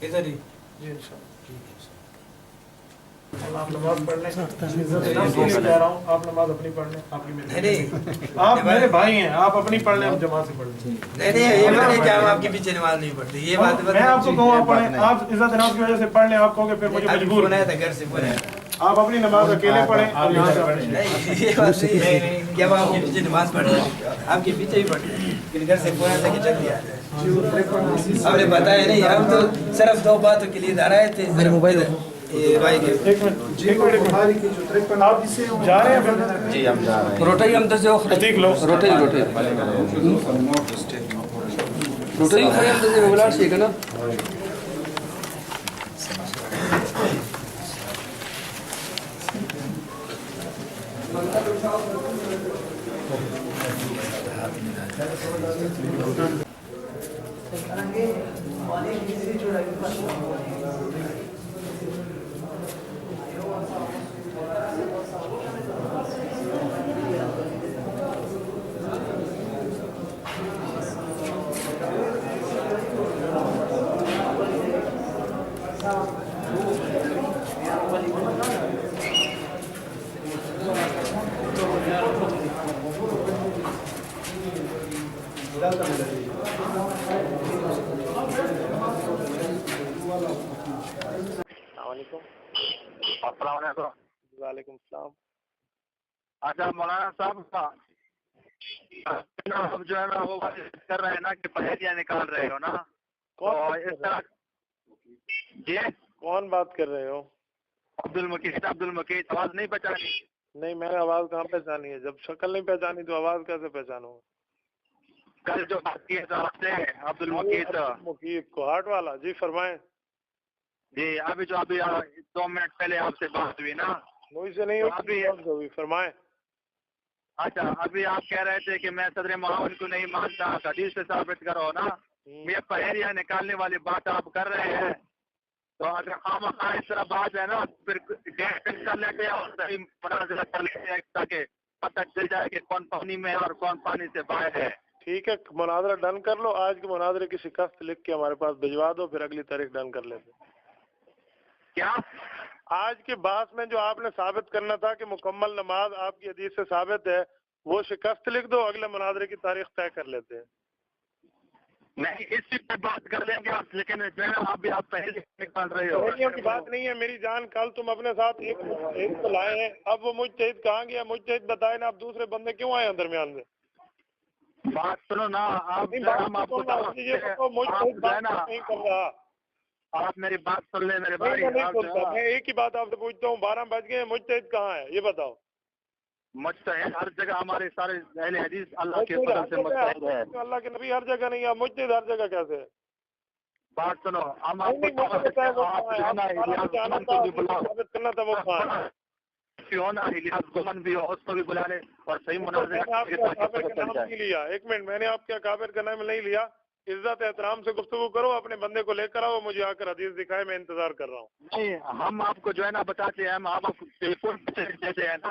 ادھر ہی جی انشاءاللہ آپ نماز پڑھنے عزت نفس کے لیے جا رہا ہوں آپ نماز اپنی پڑھ لیں آپ کی میری آپ میرے بھائی ہیں آپ اپنی پڑھ لیں ہم جماعت سے پڑھ لیں نہیں یہ بات نہیں کہ ہم آپ کے پیچھے نماز نہیں پڑھتے یہ بات میں آپ کو کہوں آپ پڑھیں آپ عزت نفس کی وجہ سے پڑھ لیں آپ کہو گے پھر مجھے مجبور بنایا تھا گھر سے بنایا آپ اپنی نماز اکیلے پڑھیں اور یہاں سے پڑھیں نہیں یہ بات نہیں ہے کہ ہم آپ کے پیچھے نماز پڑھ رہے ہیں آپ کے پیچھے ہی پڑھ رہے ہیں لیکن گھر سے بنایا تھا کہ چل دیا ہم نے بتایا نہیں ہم تو صرف 2 باتوں کے لیے دھر آئے تھے میرے موبائل ایک منٹ آپ جا رہے ہیں جی ہم جا رہے ہیں روٹی ہم دس عتیق لو روٹی روٹی روٹی خرید ہم دس بلا ٹھیک ہے نا السلام علیکم. وعلیکم السلام. اچھا مولانا صاحب اب جو ہے نا وہ کر رہے ہیں نا کہ پہلیاں نکال رہے ہو نا تو اس طرح جی کون بات کر رہے ہو؟ عبد المقید آواز نہیں پہچانی؟ نہیں میں نے آواز کہاں پہچانی ہے؟ جب شکل نہیں پہچانی تو آواز کیسے پہچانوں؟ کل جو بات کی ہے آپ سے عبد المقید کوہاٹ والا. جی فرمائیں. جی ابھی 2 منٹ پہلے آپ سے بات ہوئی نا مجھ سے نہیں ہوئی. فرمائیں. اچھا ابھی آپ کہہ رہے تھے کہ میں صدر معاون کو نہیں مانتا حدیث سے ثابت کرو نا یہ پہلیاں نکالنے والی بات آپ کر رہے ہیں تو اگر خام اس طرح بات ہے نا پھر ڈیٹ فکس کر لیتے ہیں اور صحیح مناظرہ کر لیتے ہیں تاکہ پتہ چل جائے کہ کون پانی میں اور کون پانی سے باہر ہے. ٹھیک ہے مناظرہ ڈن کر لو. آج کے مناظرے کی شکست لکھ کے ہمارے پاس بھجوا دو پھر اگلی تاریخ ڈن کر لیتے. کیا آج کے بحث میں جو آپ نے ثابت کرنا تھا کہ مکمل نماز آپ کی حدیث سے ثابت ہے وہ شکست لکھ دو. اگلے مناظرے کی تاریخ طے کر لیتے ہیں. نہیں اسی پہ بات کر لیں گے آپ لیکن آپ پہلے نکال رہے ہو. پہلیوں کی بات نہیں ہے میری جان. کل تم اپنے ساتھ ایک کو لائے ہیں اب وہ مجتہد کہاں گیا؟ مجتہد بتائے نا. آپ دوسرے بندے کیوں آئے ہیں درمیان میں؟ بات سنو نا آپ آپ میری بات سن لیں میرے بھائی. میں ایک ہی بات آپ سے پوچھتا ہوں 12 بج گئے مجتہد کہاں ہے یہ بتاؤ. مجتہد ہر جگہ ہمارے سارے اہل حدیث اللہ کے فضل سے مجتہد ہے. اللہ کے نبی ہر جگہ نہیں ہے مجتہد ہر جگہ کیسے ہے؟ بات سنو ہم آپ بھی ہو اس کو بھی بلا لیں اور صحیح مناظرہ لیا. ایک منٹ میں نے آپ کے اکابر کا نام نہیں لیا. عزت احترام سے گفتگو کرو. اپنے بندے کو لے کر آؤ مجھے آ کر حدیث دکھائے. میں انتظار کر رہا ہوں. نہیں ہم آپ کو جو ہے نا بتاتے ہیں ہم آپ بالکل جیسے ہے نا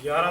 11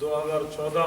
2014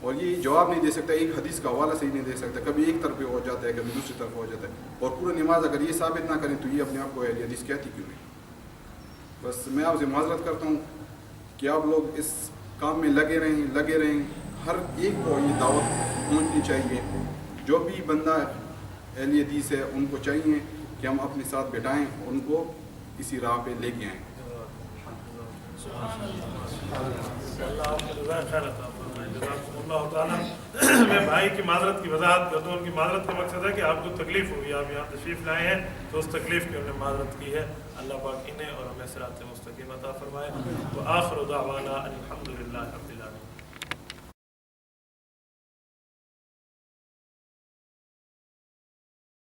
اور یہ جواب نہیں دے سکتا, ایک حدیث کا حوالہ صحیح نہیں دے سکتا, کبھی ایک طرف ہو جاتا ہے کبھی دوسری طرف ہو جاتا ہے, اور پورا نماز اگر یہ ثابت نہ کریں تو یہ اپنے آپ کو اہل حدیث کہتی کیوں نہیں. بس میں آپ سے معذرت کرتا ہوں کہ آپ لوگ اس کام میں لگے رہیں, ہر ایک کو یہ دعوت پہنچنی چاہیے. جو بھی بندہ اہل حدیث ہے ان کو چاہیے کہ ہم اپنے ساتھ بٹھائیں, ان کو اسی راہ پہ لے کے آئیں. اللہ تعالیٰ میں بھائی کی معذرت کی وضاحت کرتا ہوں. ان کی معذرت کا مقصد ہے کہ آپ کو تکلیف ہوئی, آپ یہاں تشریف لائے ہیں تو اس تکلیف کی انہوں نے معذرت کی ہے. اللہ پاک انہیں اور ہمیں صراط مستقیم عطا فرمائے. وآخر دعوانا الحمدللہ رب العالمین.